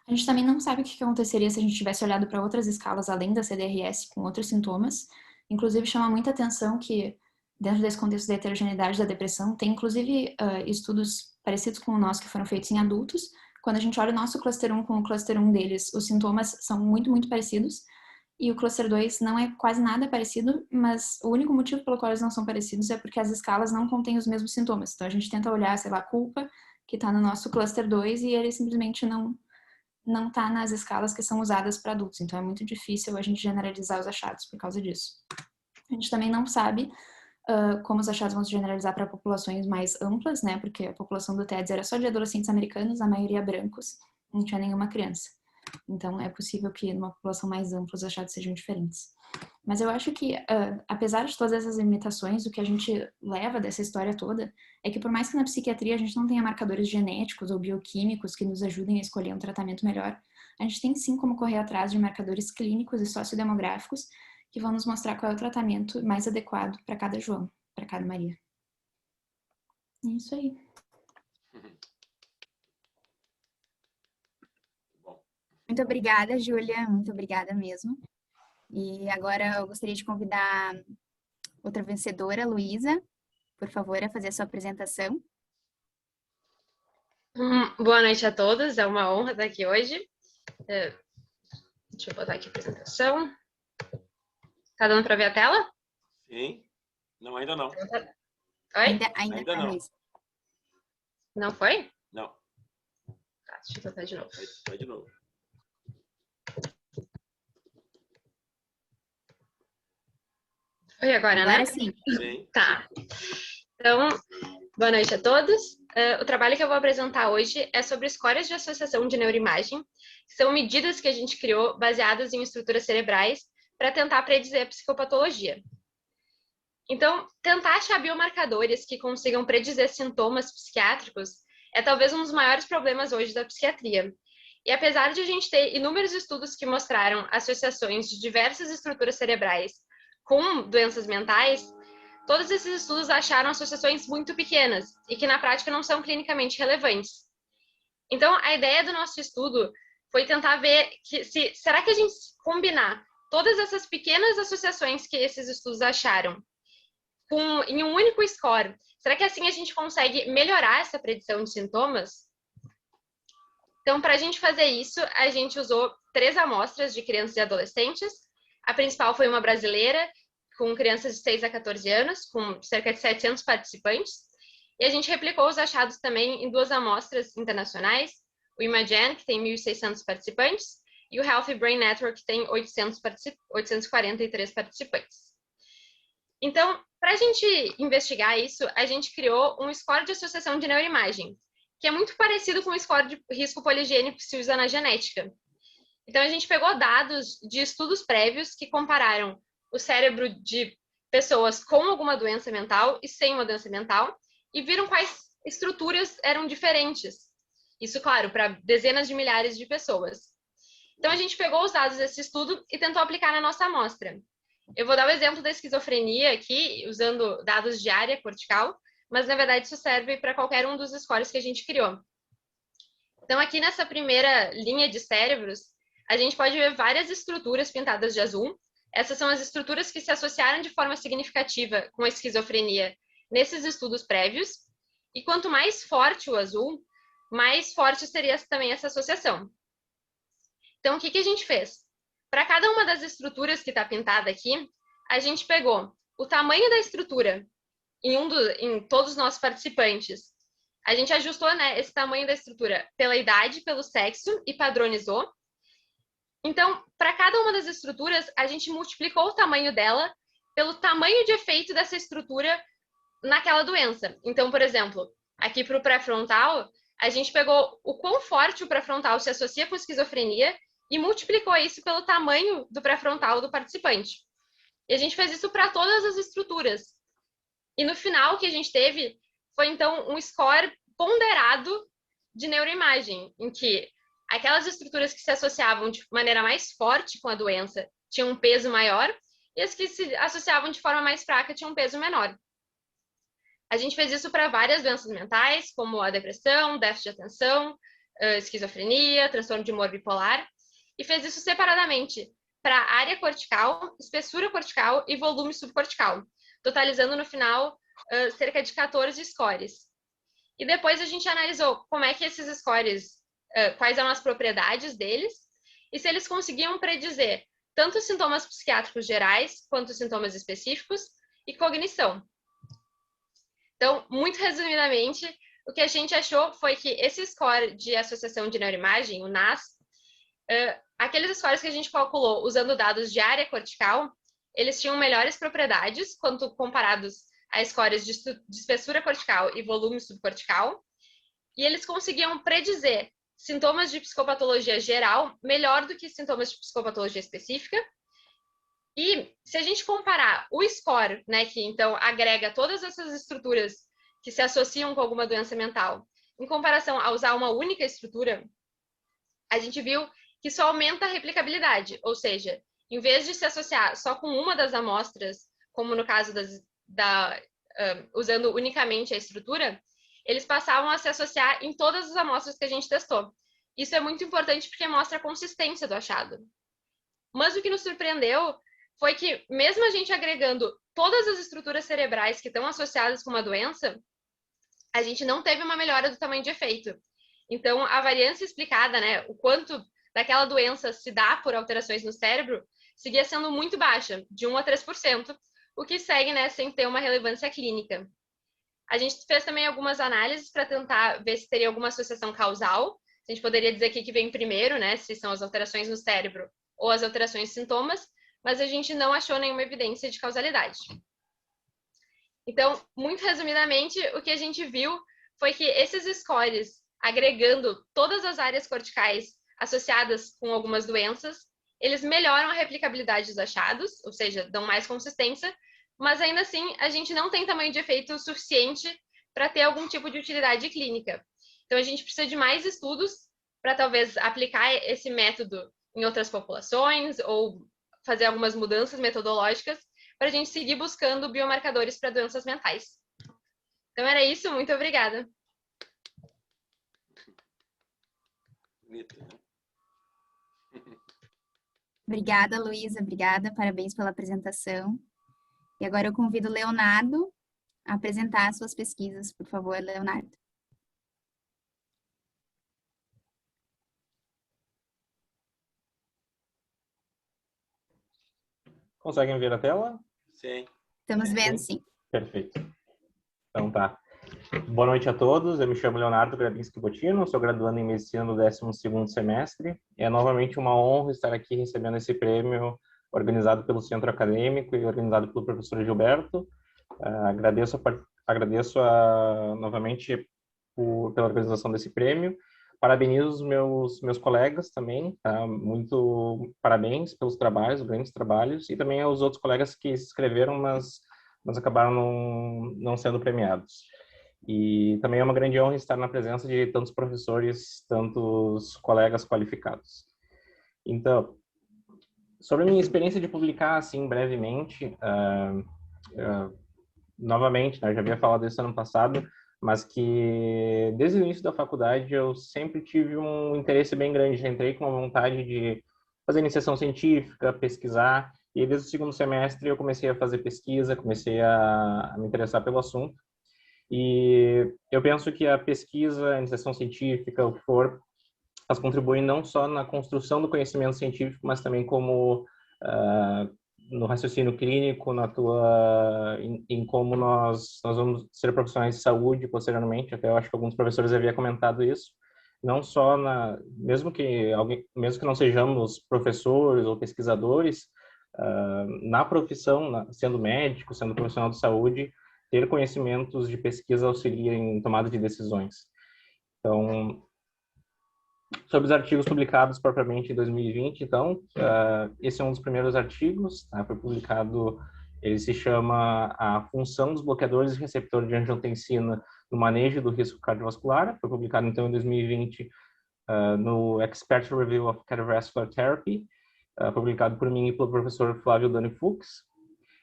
A gente também não sabe o que aconteceria se a gente tivesse olhado para outras escalas além da CDR-S com outros sintomas. Inclusive, chama muita atenção que, dentro desse contexto da heterogeneidade da depressão, tem inclusive estudos parecidos com o nosso que foram feitos em adultos. Quando a gente olha o nosso cluster 1 com o cluster 1 deles, os sintomas são muito, muito parecidos. E o cluster 2 não é quase nada parecido, mas o único motivo pelo qual eles não são parecidos é porque as escalas não contêm os mesmos sintomas. Então a gente tenta olhar, sei lá, a culpa, que está no nosso cluster 2, e ele simplesmente não está nas escalas que são usadas para adultos. Então é muito difícil a gente generalizar os achados por causa disso. A gente também não sabe como os achados vão se generalizar para populações mais amplas, né? Porque a população do TEDS era só de adolescentes americanos, a maioria brancos, não tinha nenhuma criança. Então é possível que numa população mais ampla os achados sejam diferentes. Mas eu acho que, apesar de todas essas limitações, o que a gente leva dessa história toda é que, por mais que na psiquiatria a gente não tenha marcadores genéticos ou bioquímicos que nos ajudem a escolher um tratamento melhor, a gente tem sim como correr atrás de marcadores clínicos e sociodemográficos que vão nos mostrar qual é o tratamento mais adequado para cada João, para cada Maria. É isso aí. Muito obrigada, Júlia. Muito obrigada mesmo. E agora eu gostaria de convidar outra vencedora, Luísa, por favor, a fazer a sua apresentação. Boa noite a todos, é uma honra estar aqui hoje. Deixa eu botar aqui a apresentação. Tá dando para ver a tela? Sim. Não, ainda não. Oi? Ainda não. Luiz. Não foi? Não. Tá, deixa eu tentar de novo. Vai de novo. Foi agora, né? Agora sim. Sim. Tá. Então, boa noite a todos. O trabalho que eu vou apresentar hoje é sobre scores de associação de neuroimagem, que são medidas que a gente criou baseadas em estruturas cerebrais para tentar predizer a psicopatologia. Então, tentar achar biomarcadores que consigam predizer sintomas psiquiátricos é talvez um dos maiores problemas hoje da psiquiatria. E apesar de a gente ter inúmeros estudos que mostraram associações de diversas estruturas cerebrais com doenças mentais, todos esses estudos acharam associações muito pequenas e que na prática não são clinicamente relevantes. Então, a ideia do nosso estudo foi tentar ver será que a gente combinar todas essas pequenas associações que esses estudos acharam em um único score, será que assim a gente consegue melhorar essa predição de sintomas? Então, para a gente fazer isso, a gente usou 3 amostras de crianças e adolescentes. A principal foi uma brasileira, com crianças de 6 a 14 anos, com cerca de 700 participantes. E a gente replicou os achados também em 2 amostras internacionais, o Imagen, que tem 1.600 participantes, e o Healthy Brain Network, que tem 843 participantes. Então, para a gente investigar isso, a gente criou um score de associação de neuroimagem, que é muito parecido com o score de risco poligênico que se usa na genética. Então, a gente pegou dados de estudos prévios que compararam o cérebro de pessoas com alguma doença mental e sem uma doença mental e viram quais estruturas eram diferentes. Isso, claro, para dezenas de milhares de pessoas. Então, a gente pegou os dados desse estudo e tentou aplicar na nossa amostra. Eu vou dar o exemplo da esquizofrenia aqui, usando dados de área cortical, mas, na verdade, isso serve para qualquer um dos scores que a gente criou. Então, aqui nessa primeira linha de cérebros, a gente pode ver várias estruturas pintadas de azul. Essas são as estruturas que se associaram de forma significativa com a esquizofrenia nesses estudos prévios. E quanto mais forte o azul, mais forte seria também essa associação. Então, o que a gente fez? Para cada uma das estruturas que está pintada aqui, a gente pegou o tamanho da estrutura em todos os nossos participantes. A gente ajustou, né, esse tamanho da estrutura pela idade, pelo sexo e padronizou. Então, para cada uma das estruturas, a gente multiplicou o tamanho dela pelo tamanho de efeito dessa estrutura naquela doença. Então, por exemplo, aqui para o pré-frontal, a gente pegou o quão forte o pré-frontal se associa com esquizofrenia e multiplicou isso pelo tamanho do pré-frontal do participante. E a gente fez isso para todas as estruturas. E no final, o que a gente teve foi, então, um score ponderado de neuroimagem, em que aquelas estruturas que se associavam de maneira mais forte com a doença tinham um peso maior e as que se associavam de forma mais fraca tinham um peso menor. A gente fez isso para várias doenças mentais, como a depressão, déficit de atenção, esquizofrenia, transtorno de humor bipolar, e fez isso separadamente para área cortical, espessura cortical e volume subcortical, totalizando no final cerca de 14 scores. E depois a gente analisou como é que esses scores, quais eram as propriedades deles, e se eles conseguiam predizer tanto sintomas psiquiátricos gerais, quanto sintomas específicos, e cognição. Então, muito resumidamente, o que a gente achou foi que esse score de associação de neuroimagem, o NAS, aqueles scores que a gente calculou usando dados de área cortical, eles tinham melhores propriedades quando comparados a scores de espessura cortical e volume subcortical, e eles conseguiam predizer sintomas de psicopatologia geral melhor do que sintomas de psicopatologia específica. E se a gente comparar o score, né, que então agrega todas essas estruturas que se associam com alguma doença mental, em comparação a usar uma única estrutura, a gente viu que isso aumenta a replicabilidade, ou seja, em vez de se associar só com uma das amostras, como no caso usando unicamente a estrutura, eles passavam a se associar em todas as amostras que a gente testou. Isso é muito importante porque mostra a consistência do achado. Mas o que nos surpreendeu foi que, mesmo a gente agregando todas as estruturas cerebrais que estão associadas com uma doença, a gente não teve uma melhora do tamanho de efeito. Então, a variância explicada, né, o quanto daquela doença se dá por alterações no cérebro, seguia sendo muito baixa, de 1 a 3%, o que segue, né, sem ter uma relevância clínica. A gente fez também algumas análises para tentar ver se teria alguma associação causal. A gente poderia dizer que vem primeiro, né, se são as alterações no cérebro ou as alterações de sintomas, mas a gente não achou nenhuma evidência de causalidade. Então, muito resumidamente, o que a gente viu foi que esses scores, agregando todas as áreas corticais associadas com algumas doenças, eles melhoram a replicabilidade dos achados, ou seja, dão mais consistência, mas ainda assim a gente não tem tamanho de efeito suficiente para ter algum tipo de utilidade clínica. Então, a gente precisa de mais estudos para talvez aplicar esse método em outras populações ou fazer algumas mudanças metodológicas para a gente seguir buscando biomarcadores para doenças mentais. Então, era isso. Muito obrigada. Obrigada, Luísa. Obrigada. Parabéns pela apresentação. E agora eu convido o Leonardo a apresentar as suas pesquisas. Por favor, Leonardo. Conseguem ver a tela? Sim. Estamos vendo, sim. Perfeito. Então tá. Boa noite a todos. Eu me chamo Leonardo Grabinski Bottino, sou graduando em Medicina no 12º semestre. É novamente uma honra estar aqui recebendo esse prêmio organizado pelo Centro Acadêmico e organizado pelo professor Gilberto. Agradeço novamente pela organização desse prêmio. Parabenizo os meus colegas também, tá? Muito parabéns pelos trabalhos, grandes trabalhos, e também aos outros colegas que se inscreveram, mas acabaram não sendo premiados. E também é uma grande honra estar na presença de tantos professores, tantos colegas qualificados. Então, sobre a minha experiência de publicar, assim, brevemente, novamente, né, eu já havia falado isso ano passado, mas que desde o início da faculdade eu sempre tive um interesse bem grande, já entrei com uma vontade de fazer iniciação científica, pesquisar, e desde o segundo semestre eu comecei a fazer pesquisa, comecei a me interessar pelo assunto. E eu penso que a pesquisa, a iniciação científica, o que for, elas contribuem não só na construção do conhecimento científico, mas também como no raciocínio clínico, em como nós vamos ser profissionais de saúde posteriormente. Até eu acho que alguns professores haviam comentado isso. Não só mesmo que não sejamos professores ou pesquisadores, na profissão, sendo médico, sendo profissional de saúde, ter conhecimentos de pesquisa auxilia em tomada de decisões. Então, sobre os artigos publicados propriamente em 2020, então, esse é um dos primeiros artigos, tá? Foi publicado, ele se chama A Função dos Bloqueadores de Receptor de Angiotensina no Manejo do Risco Cardiovascular. Foi publicado, então, em 2020, no Expert Review of Cardiovascular Therapy, publicado por mim e pelo professor Flávio Dani Fuchs.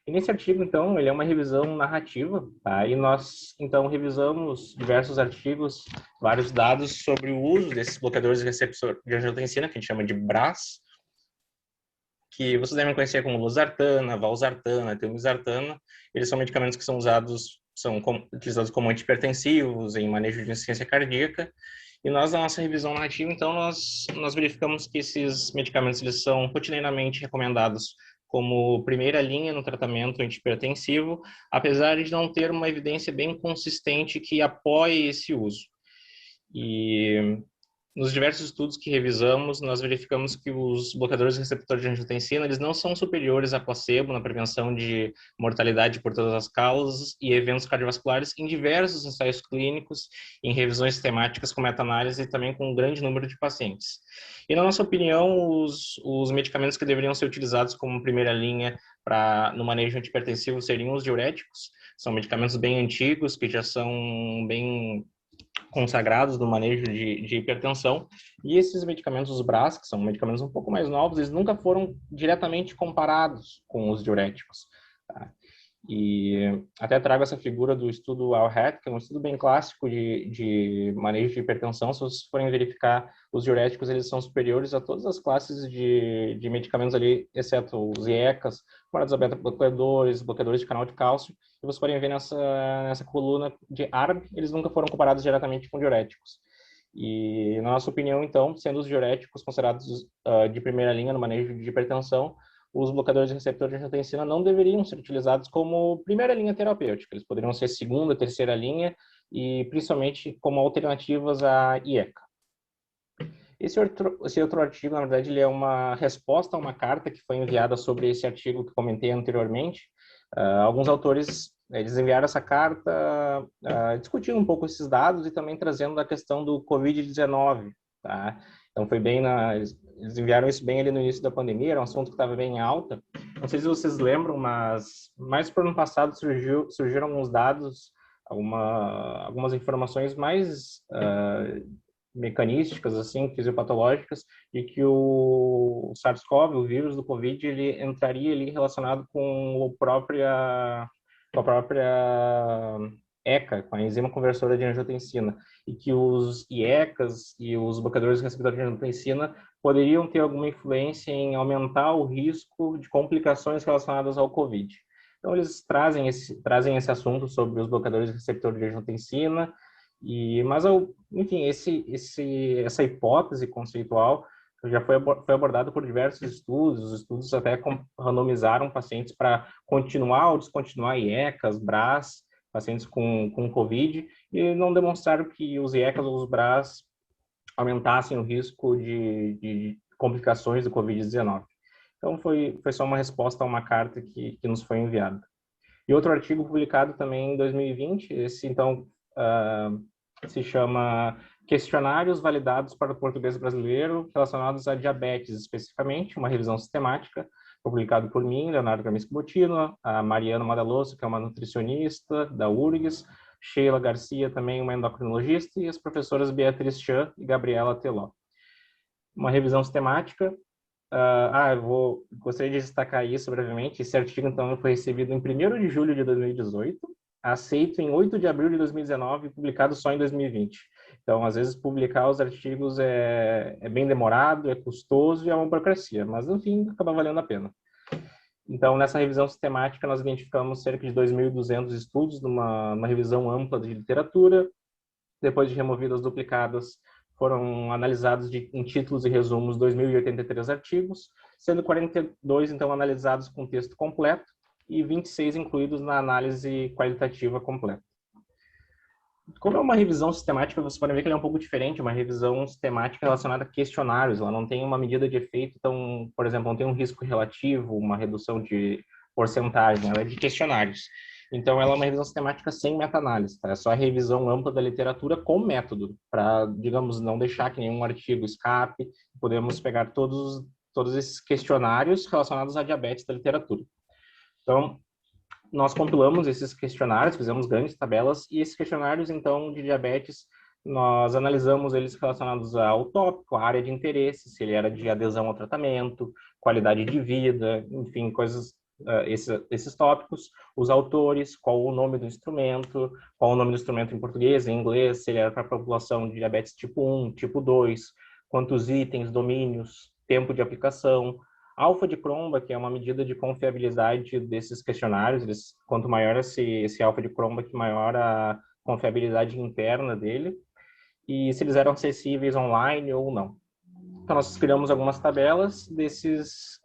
E nesse artigo, então, ele é uma revisão narrativa, tá? E nós, então, revisamos diversos artigos, vários dados sobre o uso desses bloqueadores de receptor de angiotensina, que a gente chama de BRAS, que vocês devem conhecer como losartana, valsartana, telmisartana. Eles são medicamentos que são utilizados como antihipertensivos em manejo de insuficiência cardíaca. E nós, na nossa revisão narrativa, então, nós verificamos que esses medicamentos eles são rotineiramente recomendados como primeira linha no tratamento antihipertensivo, apesar de não ter uma evidência bem consistente que apoie esse uso. E nos diversos estudos que revisamos, nós verificamos que os bloqueadores de receptor de angiotensina, eles não são superiores a placebo na prevenção de mortalidade por todas as causas e eventos cardiovasculares em diversos ensaios clínicos, em revisões sistemáticas com meta-análise e também com um grande número de pacientes. E, na nossa opinião, os medicamentos que deveriam ser utilizados como primeira linha no manejo antihipertensivo seriam os diuréticos. São medicamentos bem antigos, que já são bem consagrados no manejo de hipertensão, e esses medicamentos, os BRAS, que são medicamentos um pouco mais novos, eles nunca foram diretamente comparados com os diuréticos, tá? E até trago essa figura do estudo ALHET, que é um estudo bem clássico de manejo de hipertensão. Se vocês forem verificar, os diuréticos eles são superiores a todas as classes de medicamentos ali, exceto os IECAs, chamados beta-bloqueadores, bloqueadores de canal de cálcio. E vocês podem ver nessa coluna de ARB, eles nunca foram comparados diretamente com diuréticos. E, na nossa opinião, então, sendo os diuréticos considerados de primeira linha no manejo de hipertensão, os bloqueadores de receptor de angiotensina não deveriam ser utilizados como primeira linha terapêutica. Eles poderiam ser segunda, terceira linha e principalmente como alternativas à IECA. Esse outro artigo, na verdade, ele é uma resposta a uma carta que foi enviada sobre esse artigo que comentei anteriormente. Alguns autores eles enviaram essa carta discutindo um pouco esses dados e também trazendo a questão do Covid-19. Tá? Então, foi bem eles enviaram isso bem ali no início da pandemia, era um assunto que estava bem em alta. Não sei se vocês lembram, mas mais para o ano passado surgiram alguns dados, algumas informações mais mecanísticas, assim, fisiopatológicas, de que o SARS-CoV, o vírus do Covid, ele entraria ali relacionado com a própria ECA, com a enzima conversora de angiotensina, e que os IECAs e os bloqueadores de receptor de angiotensina poderiam ter alguma influência em aumentar o risco de complicações relacionadas ao Covid. Então, eles trazem esse assunto sobre os bloqueadores de receptor de angiotensina, mas, enfim, essa hipótese conceitual já foi abordada por diversos estudos. Os estudos até randomizaram pacientes para continuar ou descontinuar IECAs, BRAs, pacientes com Covid, e não demonstraram que os IECAs ou os BRAs aumentassem o risco de complicações do Covid-19. Então, foi só uma resposta a uma carta que nos foi enviada. E outro artigo publicado também em 2020, esse, então, se chama Questionários Validados para o Português Brasileiro relacionados a diabetes, especificamente, uma revisão sistemática, publicado por mim, Leonardo Gamisco Bottino, a Mariana Madaloso, que é uma nutricionista da URGS, Sheila Garcia, também uma endocrinologista, e as professoras Beatriz Chan e Gabriela Teló. Uma revisão sistemática. Gostaria de destacar isso brevemente. Esse artigo, então, foi recebido em 1º de julho de 2018, aceito em 8 de abril de 2019 e publicado só em 2020. Então, às vezes, publicar os artigos é bem demorado, é custoso e é uma burocracia, mas, enfim, acaba valendo a pena. Então, nessa revisão sistemática, nós identificamos cerca de 2.200 estudos numa revisão ampla de literatura. Depois de removidas duplicadas, foram analisados em títulos e resumos 2.083 artigos, sendo 42, então, analisados com texto completo e 26 incluídos na análise qualitativa completa. Como é uma revisão sistemática, vocês podem ver que ela é um pouco diferente, uma revisão sistemática relacionada a questionários. Ela não tem uma medida de efeito, então, por exemplo, não tem um risco relativo, uma redução de porcentagem, ela é de questionários. Então, ela é uma revisão sistemática sem meta-análise, tá? É só a revisão ampla da literatura com método, para, digamos, não deixar que nenhum artigo escape. Podemos pegar todos esses questionários relacionados à diabetes da literatura. Então, nós compilamos esses questionários, fizemos grandes tabelas, e esses questionários, então, de diabetes, nós analisamos eles relacionados ao tópico, à área de interesse, se ele era de adesão ao tratamento, qualidade de vida, enfim, coisas, esses tópicos, os autores, qual o nome do instrumento, qual o nome do instrumento em português, em inglês, se ele era para a população de diabetes tipo 1, tipo 2, quantos itens, domínios, tempo de aplicação, alfa de Cronbach, que é uma medida de confiabilidade desses questionários. Quanto maior esse alfa de Cronbach, maior a confiabilidade interna dele, e se eles eram acessíveis online ou não. Então, nós criamos algumas tabelas desses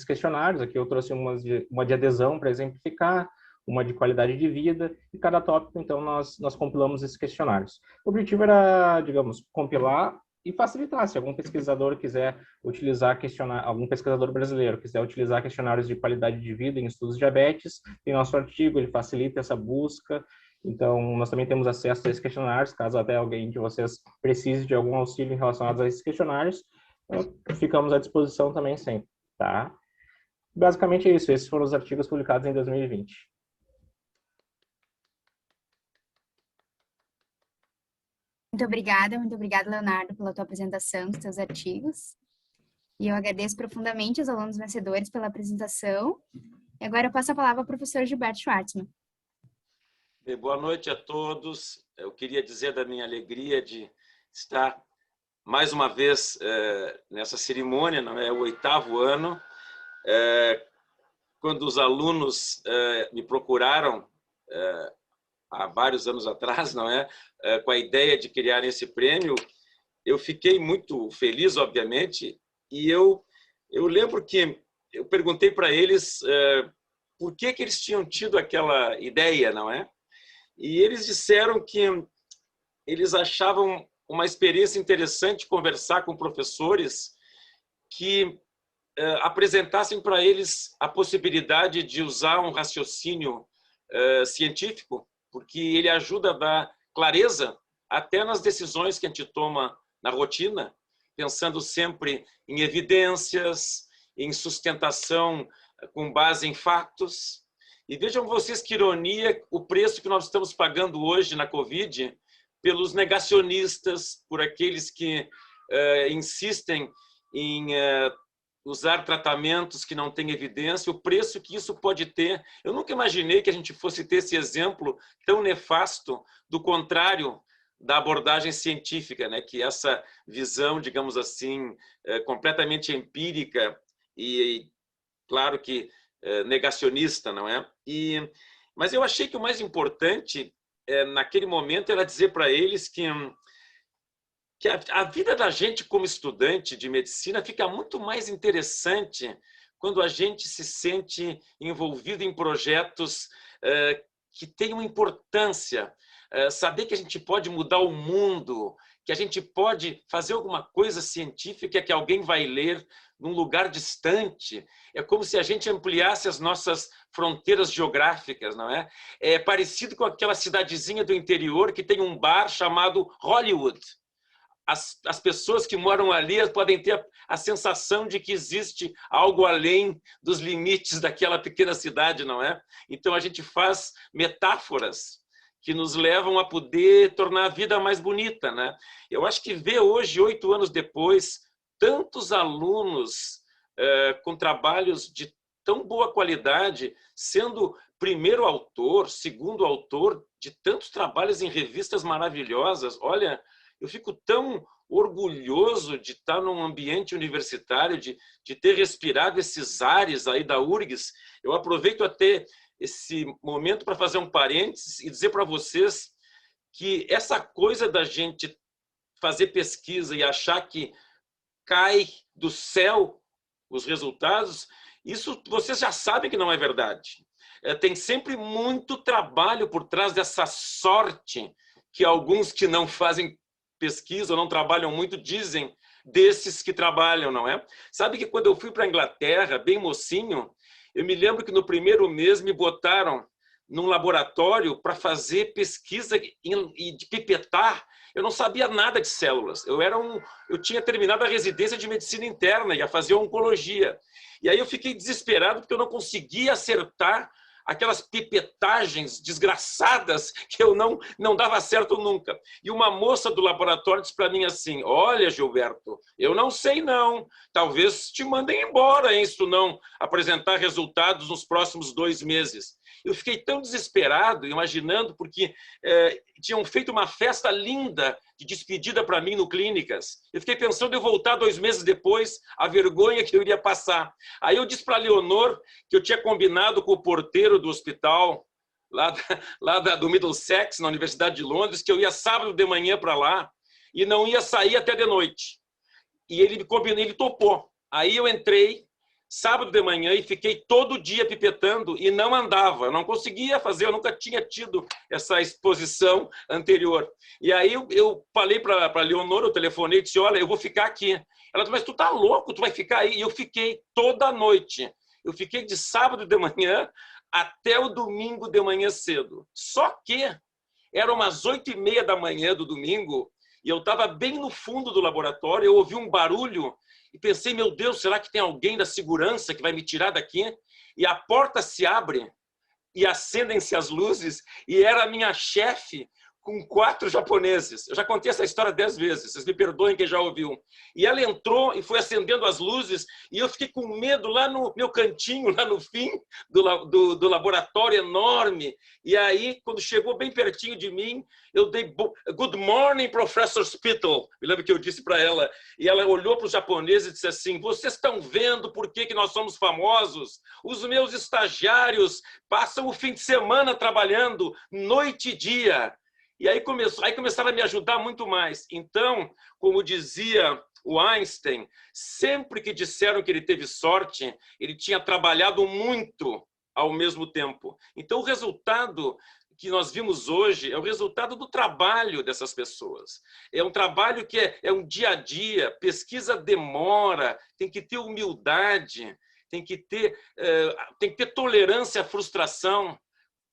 questionários. Aqui eu trouxe uma de adesão para exemplificar, uma de qualidade de vida, e cada tópico, então, nós compilamos esses questionários. O objetivo era, digamos, compilar e facilitar. Se algum pesquisador quiser utilizar algum pesquisador brasileiro quiser utilizar questionários de qualidade de vida em estudos de diabetes, tem nosso artigo, ele facilita essa busca. Então, nós também temos acesso a esses questionários, caso até alguém de vocês precise de algum auxílio relacionado a esses questionários, ficamos à disposição também sempre, tá? Basicamente é isso, esses foram os artigos publicados em 2020. Muito obrigada, Leonardo, pela tua apresentação dos teus artigos. E eu agradeço profundamente aos alunos vencedores pela apresentação. E agora eu passo a palavra ao professor Gilberto Schwartzman. Boa noite a todos. Eu queria dizer da minha alegria de estar mais uma vez nessa cerimônia, não é o 8º ano, quando os alunos me procuraram há vários anos atrás, não é, com a ideia de criar esse prêmio, eu fiquei muito feliz, obviamente, e eu lembro que eu perguntei para eles por que eles tinham tido aquela ideia, não é? E eles disseram que eles achavam uma experiência interessante conversar com professores que apresentassem para eles a possibilidade de usar um raciocínio científico, porque ele ajuda a dar clareza até nas decisões que a gente toma na rotina, pensando sempre em evidências, em sustentação com base em fatos. E vejam vocês que ironia o preço que nós estamos pagando hoje na Covid pelos negacionistas, por aqueles que insistem em usar tratamentos que não têm evidência, o preço que isso pode ter. Eu nunca imaginei que a gente fosse ter esse exemplo tão nefasto do contrário da abordagem científica, né? Que essa visão, digamos assim, completamente empírica e, claro que, negacionista, não é? Mas eu achei que o mais importante, naquele momento, era dizer para eles que a vida da gente como estudante de medicina fica muito mais interessante quando a gente se sente envolvido em projetos que têm uma importância. Saber que a gente pode mudar o mundo, que a gente pode fazer alguma coisa científica que alguém vai ler num lugar distante. É como se a gente ampliasse as nossas fronteiras geográficas, não é? É parecido com aquela cidadezinha do interior que tem um bar chamado Hollywood. As pessoas que moram ali podem ter a sensação de que existe algo além dos limites daquela pequena cidade, não é? Então, a gente faz metáforas que nos levam a poder tornar a vida mais bonita, né? Eu acho que ver hoje, 8 anos depois, tantos alunos com trabalhos de tão boa qualidade, sendo primeiro autor, segundo autor de tantos trabalhos em revistas maravilhosas. Olha, eu fico tão orgulhoso de estar num ambiente universitário, de ter respirado esses ares aí da URGS. Eu aproveito até esse momento para fazer um parênteses e dizer para vocês que essa coisa da gente fazer pesquisa e achar que cai do céu os resultados, isso vocês já sabem que não é verdade. Tem sempre muito trabalho por trás dessa sorte que alguns que não fazem pesquisa ou não trabalham muito dizem desses que trabalham, não é? Sabe que quando eu fui para a Inglaterra, bem mocinho, eu me lembro que no primeiro mês me botaram num laboratório para fazer pesquisa e de pipetar. Eu não sabia nada de células. Eu tinha terminado a residência de medicina interna, ia fazer oncologia. E aí eu fiquei desesperado porque eu não conseguia acertar aquelas pipetagens desgraçadas que eu não dava certo nunca. E uma moça do laboratório disse para mim assim: olha, Gilberto, eu não sei não, talvez te mandem embora, hein, se tu não apresentar resultados nos próximos 2 meses. Eu fiquei tão desesperado, imaginando, porque tinham feito uma festa linda de despedida para mim no Clínicas. Eu fiquei pensando em voltar 2 meses depois, a vergonha que eu iria passar. Aí eu disse para a Leonor que eu tinha combinado com o porteiro do hospital, do Middlesex, na Universidade de Londres, que eu ia sábado de manhã para lá e não ia sair até de noite. E ele me combinou, ele topou. Aí eu entrei sábado de manhã e fiquei todo dia pipetando e não andava, eu não conseguia fazer, eu nunca tinha tido essa exposição anterior. E aí eu falei para a Leonor, eu telefonei e disse: olha, eu vou ficar aqui. Ela disse: mas tu tá louco, tu vai ficar aí? E eu fiquei toda a noite. Eu fiquei de sábado de manhã até o domingo de manhã cedo. Só que eram umas 8h30 da manhã do domingo e eu estava bem no fundo do laboratório, eu ouvi um barulho e pensei: meu Deus, será que tem alguém da segurança que vai me tirar daqui? E a porta se abre e acendem-se as luzes e era a minha chefe com 4 japoneses. Eu já contei essa história 10 vezes, vocês me perdoem quem já ouviu. E ela entrou e foi acendendo as luzes e eu fiquei com medo lá no meu cantinho, lá no fim do laboratório enorme. E aí, quando chegou bem pertinho de mim, eu dei good morning, Professor Spittle. Me lembro que eu disse para ela. E ela olhou para os japoneses e disse assim: vocês estão vendo por que nós somos famosos? Os meus estagiários passam o fim de semana trabalhando, noite e dia. E aí começaram a me ajudar muito mais. Então, como dizia o Einstein, sempre que disseram que ele teve sorte, ele tinha trabalhado muito ao mesmo tempo. Então, o resultado que nós vimos hoje é o resultado do trabalho dessas pessoas. É um trabalho que é um dia a dia, pesquisa demora, tem que ter humildade, tem que ter tolerância à frustração.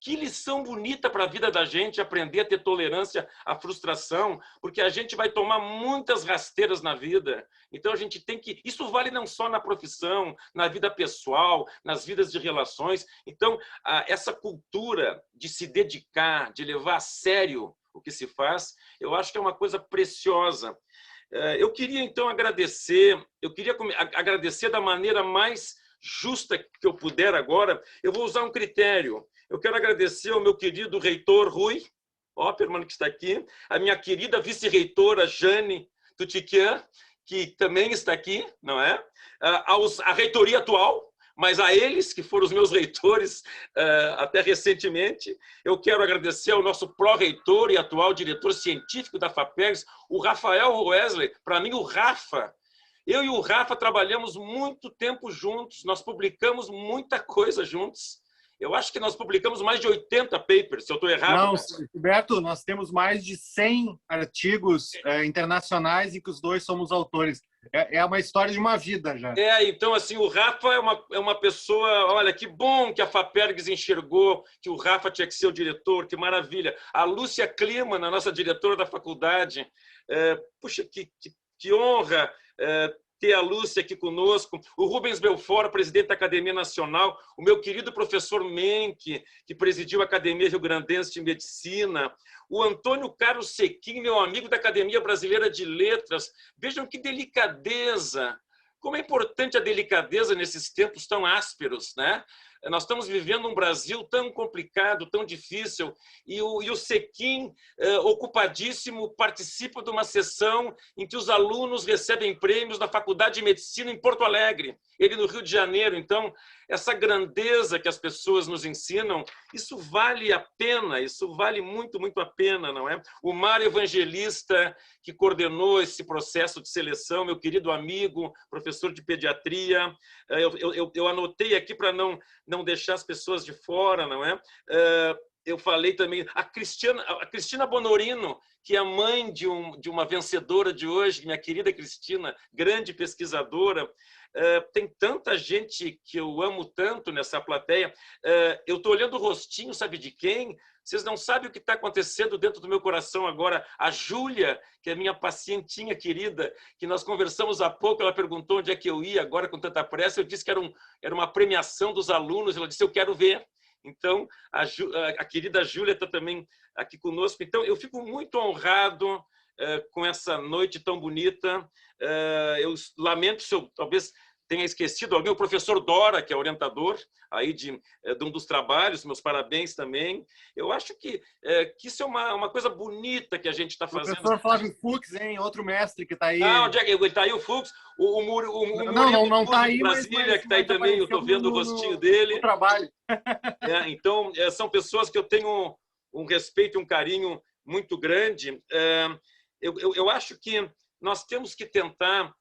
Que lição bonita para a vida da gente aprender a ter tolerância à frustração, porque a gente vai tomar muitas rasteiras na vida. Então a gente tem que... Isso vale não só na profissão, na vida pessoal, nas vidas de relações. Então essa cultura de se dedicar, de levar a sério o que se faz, eu acho que é uma coisa preciosa. Eu queria então agradecer da maneira mais justa que eu puder agora. Eu vou usar um critério. Eu quero agradecer ao meu querido reitor Rui Oppermann, que está aqui, a minha querida vice-reitora Jane Tutiquian, que também está aqui, não é? A reitoria atual, mas a eles, que foram os meus reitores até recentemente. Eu quero agradecer ao nosso pró-reitor e atual diretor científico da FAPERGS, o Rafael Wesley. Para mim, o Rafa... Eu e o Rafa trabalhamos muito tempo juntos, nós publicamos muita coisa juntos. Eu acho que nós publicamos mais de 80 papers, se eu estou errado. Não, Gilberto, nós temos mais de 100 artigos internacionais em que os dois somos autores. É uma história de uma vida já. Então, assim, o Rafa é uma pessoa... Olha, que bom que a FAPERGS enxergou que o Rafa tinha que ser o diretor, que maravilha. A Lúcia Kliman, a nossa diretora da faculdade. Puxa, que honra ter a Lúcia aqui conosco, o Rubens Belfort, presidente da Academia Nacional, o meu querido professor Menck, que presidiu a Academia Rio Grandense de Medicina, o Antônio Carlos Sequim, meu amigo da Academia Brasileira de Letras. Vejam que delicadeza, como é importante a delicadeza nesses tempos tão ásperos, né? Nós estamos vivendo um Brasil tão complicado, tão difícil, e o Sequim, ocupadíssimo, participa de uma sessão em que os alunos recebem prêmios na Faculdade de Medicina em Porto Alegre, ele no Rio de Janeiro. Então, essa grandeza que as pessoas nos ensinam, isso vale a pena, isso vale muito, muito a pena, não é? O Mário Evangelista, que coordenou esse processo de seleção, meu querido amigo, professor de pediatria, eu anotei aqui para não deixar as pessoas de fora, não é? Eu falei também a Cristina Bonorino, que é a mãe de uma vencedora de hoje, minha querida Cristina, grande pesquisadora. Tem tanta gente que eu amo tanto nessa plateia. Eu estou olhando o rostinho, sabe de quem? Vocês não sabem o que está acontecendo dentro do meu coração agora. A Júlia, que é minha pacientinha querida, que nós conversamos há pouco, ela perguntou onde é que eu ia agora com tanta pressa. Eu disse que era uma premiação dos alunos. Ela disse, eu quero ver. Então, a querida Júlia está também aqui conosco. Então, eu fico muito honrado com essa noite tão bonita. Eu lamento se eu talvez tenha esquecido alguém, o professor Dora, que é orientador aí de um dos trabalhos, meus parabéns também. Eu acho que isso é uma coisa bonita que a gente está fazendo. O professor Flávio Fux, hein? Outro mestre que está aí. Onde é que ele está aí, o Fux? O não está aí, Brasília, mas que está aí também, eu estou vendo o rostinho dele. No trabalho. Então, são pessoas que eu tenho um respeito e um carinho muito grande. Eu acho que nós temos que tentar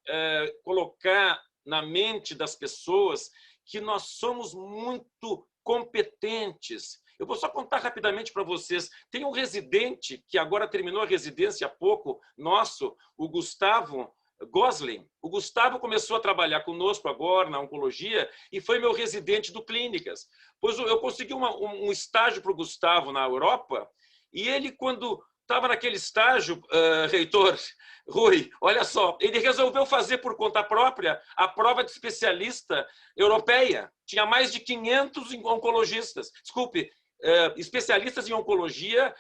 colocar na mente das pessoas que nós somos muito competentes. Eu vou só contar rapidamente para vocês. Tem um residente que agora terminou a residência há pouco, nosso, o Gustavo Gosling. O Gustavo começou a trabalhar conosco agora na oncologia e foi meu residente do Clínicas. Pois eu consegui um estágio para o Gustavo na Europa e ele, quando estava naquele estágio, reitor Rui, olha só, ele resolveu fazer por conta própria a prova de especialista europeia. Tinha mais de 500 oncologistas, especialistas em oncologia,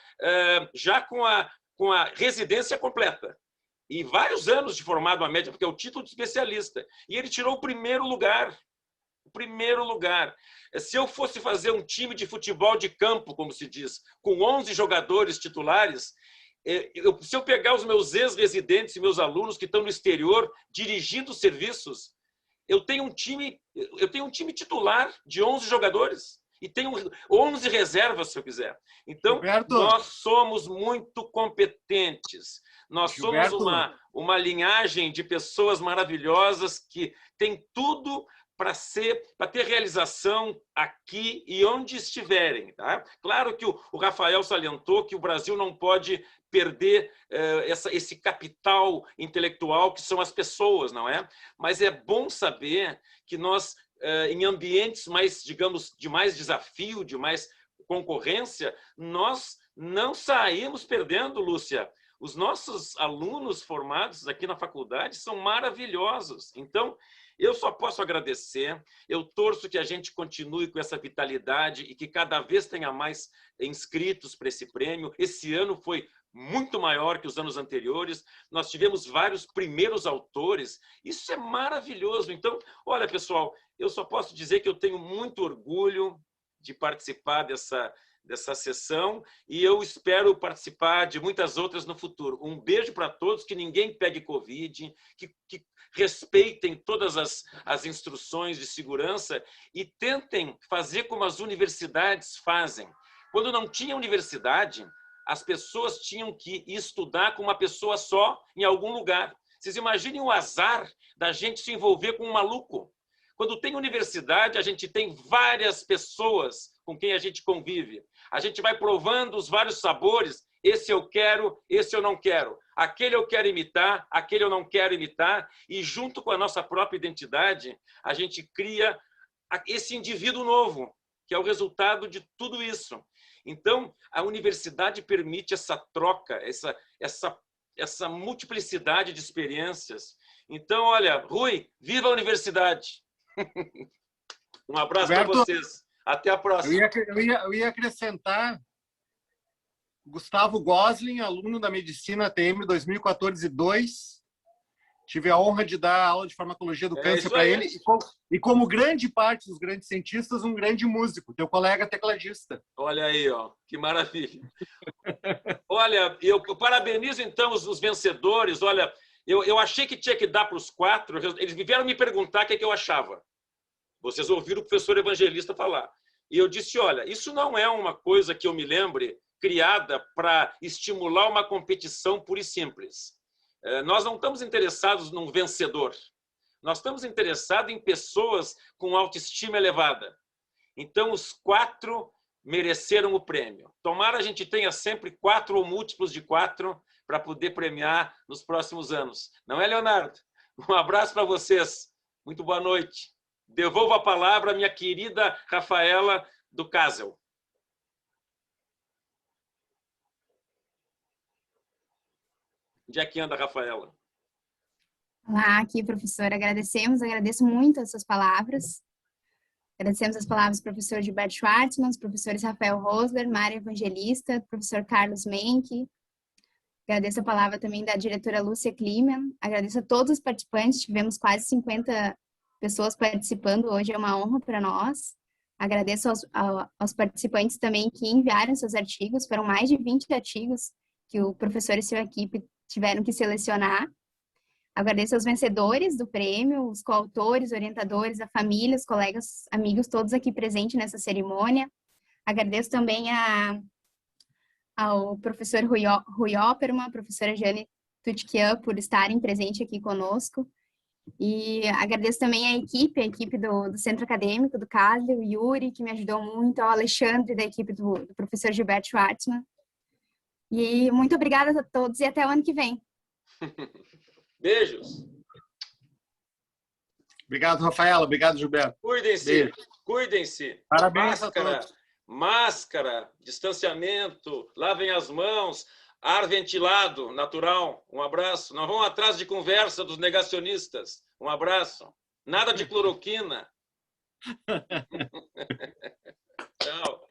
já com a residência completa. E vários anos de formado à média, porque é o título de especialista. E ele tirou o primeiro lugar. O primeiro lugar. Se eu fosse fazer um time de futebol de campo, como se diz, com 11 jogadores titulares, se eu pegar os meus ex-residentes e meus alunos que estão no exterior dirigindo serviços, eu tenho um time titular de 11 jogadores. e tenho 11 reservas, se eu quiser. Então, Gilberto. nós somos muito competentes. Nós somos Gilberto. uma linhagem de pessoas maravilhosas que tem tudo para ter realização aqui e onde estiverem. Tá? Claro que o Rafael salientou que o Brasil não pode perder esse capital intelectual que são as pessoas, não é? Mas é bom saber que nós, em ambientes mais, digamos, de mais desafio, de mais concorrência, nós não saímos perdendo, Lúcia. Os nossos alunos formados aqui na faculdade são maravilhosos. Então, eu só posso agradecer, eu torço que a gente continue com essa vitalidade e que cada vez tenha mais inscritos para esse prêmio. Esse ano foi muito maior que os anos anteriores, nós tivemos vários primeiros autores, isso é maravilhoso. Então, olha, pessoal, eu só posso dizer que eu tenho muito orgulho de participar dessa sessão e eu espero participar de muitas outras no futuro. Um beijo para todos, que ninguém pegue Covid, que respeitem todas as instruções de segurança e tentem fazer como as universidades fazem. Quando não tinha universidade, as pessoas tinham que estudar com uma pessoa só em algum lugar. Vocês imaginem o azar da gente se envolver com um maluco. Quando tem universidade, a gente tem várias pessoas com quem a gente convive. A gente vai provando os vários sabores. Esse eu quero, esse eu não quero. Aquele eu quero imitar, aquele eu não quero imitar. E junto com a nossa própria identidade, a gente cria esse indivíduo novo, que é o resultado de tudo isso. Então, a universidade permite essa troca, essa multiplicidade de experiências. Então, olha, Rui, viva a universidade! Um abraço para vocês. Até a próxima. Eu ia acrescentar Gustavo Gosling, aluno da Medicina TM 2014-2. Tive a honra de dar aula de farmacologia do câncer para ele. E como grande parte dos grandes cientistas, um grande músico, teu colega tecladista. Olha aí, ó, que maravilha. Olha, eu parabenizo então os vencedores. Olha, eu achei que tinha que dar para os 4. Eles vieram me perguntar o que eu achava. Vocês ouviram o professor Evangelista falar. E eu disse, olha, isso não é uma coisa que eu me lembre criada para estimular uma competição pura e simples. Nós não estamos interessados num vencedor. Nós estamos interessados em pessoas com autoestima elevada. Então, os 4 mereceram o prêmio. Tomara a gente tenha sempre 4 ou múltiplos de 4 para poder premiar nos próximos anos. Não é, Leonardo? Um abraço para vocês. Muito boa noite. Devolvo a palavra à minha querida Rafaela do Casel. Onde é que anda a Rafaela? Olá, aqui, professora. Agradeço muito as suas palavras. Agradecemos as palavras do professor Gilberto Schwartzman, os professores Rafael Rosler, Mário Evangelista, professor Carlos Menck. Agradeço a palavra também da diretora Lúcia Kliman. Agradeço a todos os participantes. Tivemos quase 50 pessoas participando. Hoje é uma honra para nós. Agradeço aos participantes também que enviaram seus artigos. Foram mais de 20 artigos que o professor e sua equipe tiveram que selecionar. Agradeço aos vencedores do prêmio, os coautores, orientadores, a família, os colegas, amigos, todos aqui presentes nessa cerimônia. Agradeço também ao professor Rui Opperman, a professora Jane Tutkian, por estarem presentes aqui conosco. E agradeço também a equipe do Centro Acadêmico, do Casle, o Yuri, que me ajudou muito, ao Alexandre, da equipe do professor Gilberto Schwartzman. E muito obrigada a todos e até o ano que vem. Beijos. Obrigado, Rafaela. Obrigado, Gilberto. Cuidem-se. Cuidem-se. Parabéns a todos. Máscara, distanciamento, lavem as mãos, ar ventilado, natural. Um abraço. Não vão atrás de conversa dos negacionistas. Um abraço. Nada de cloroquina. Tchau.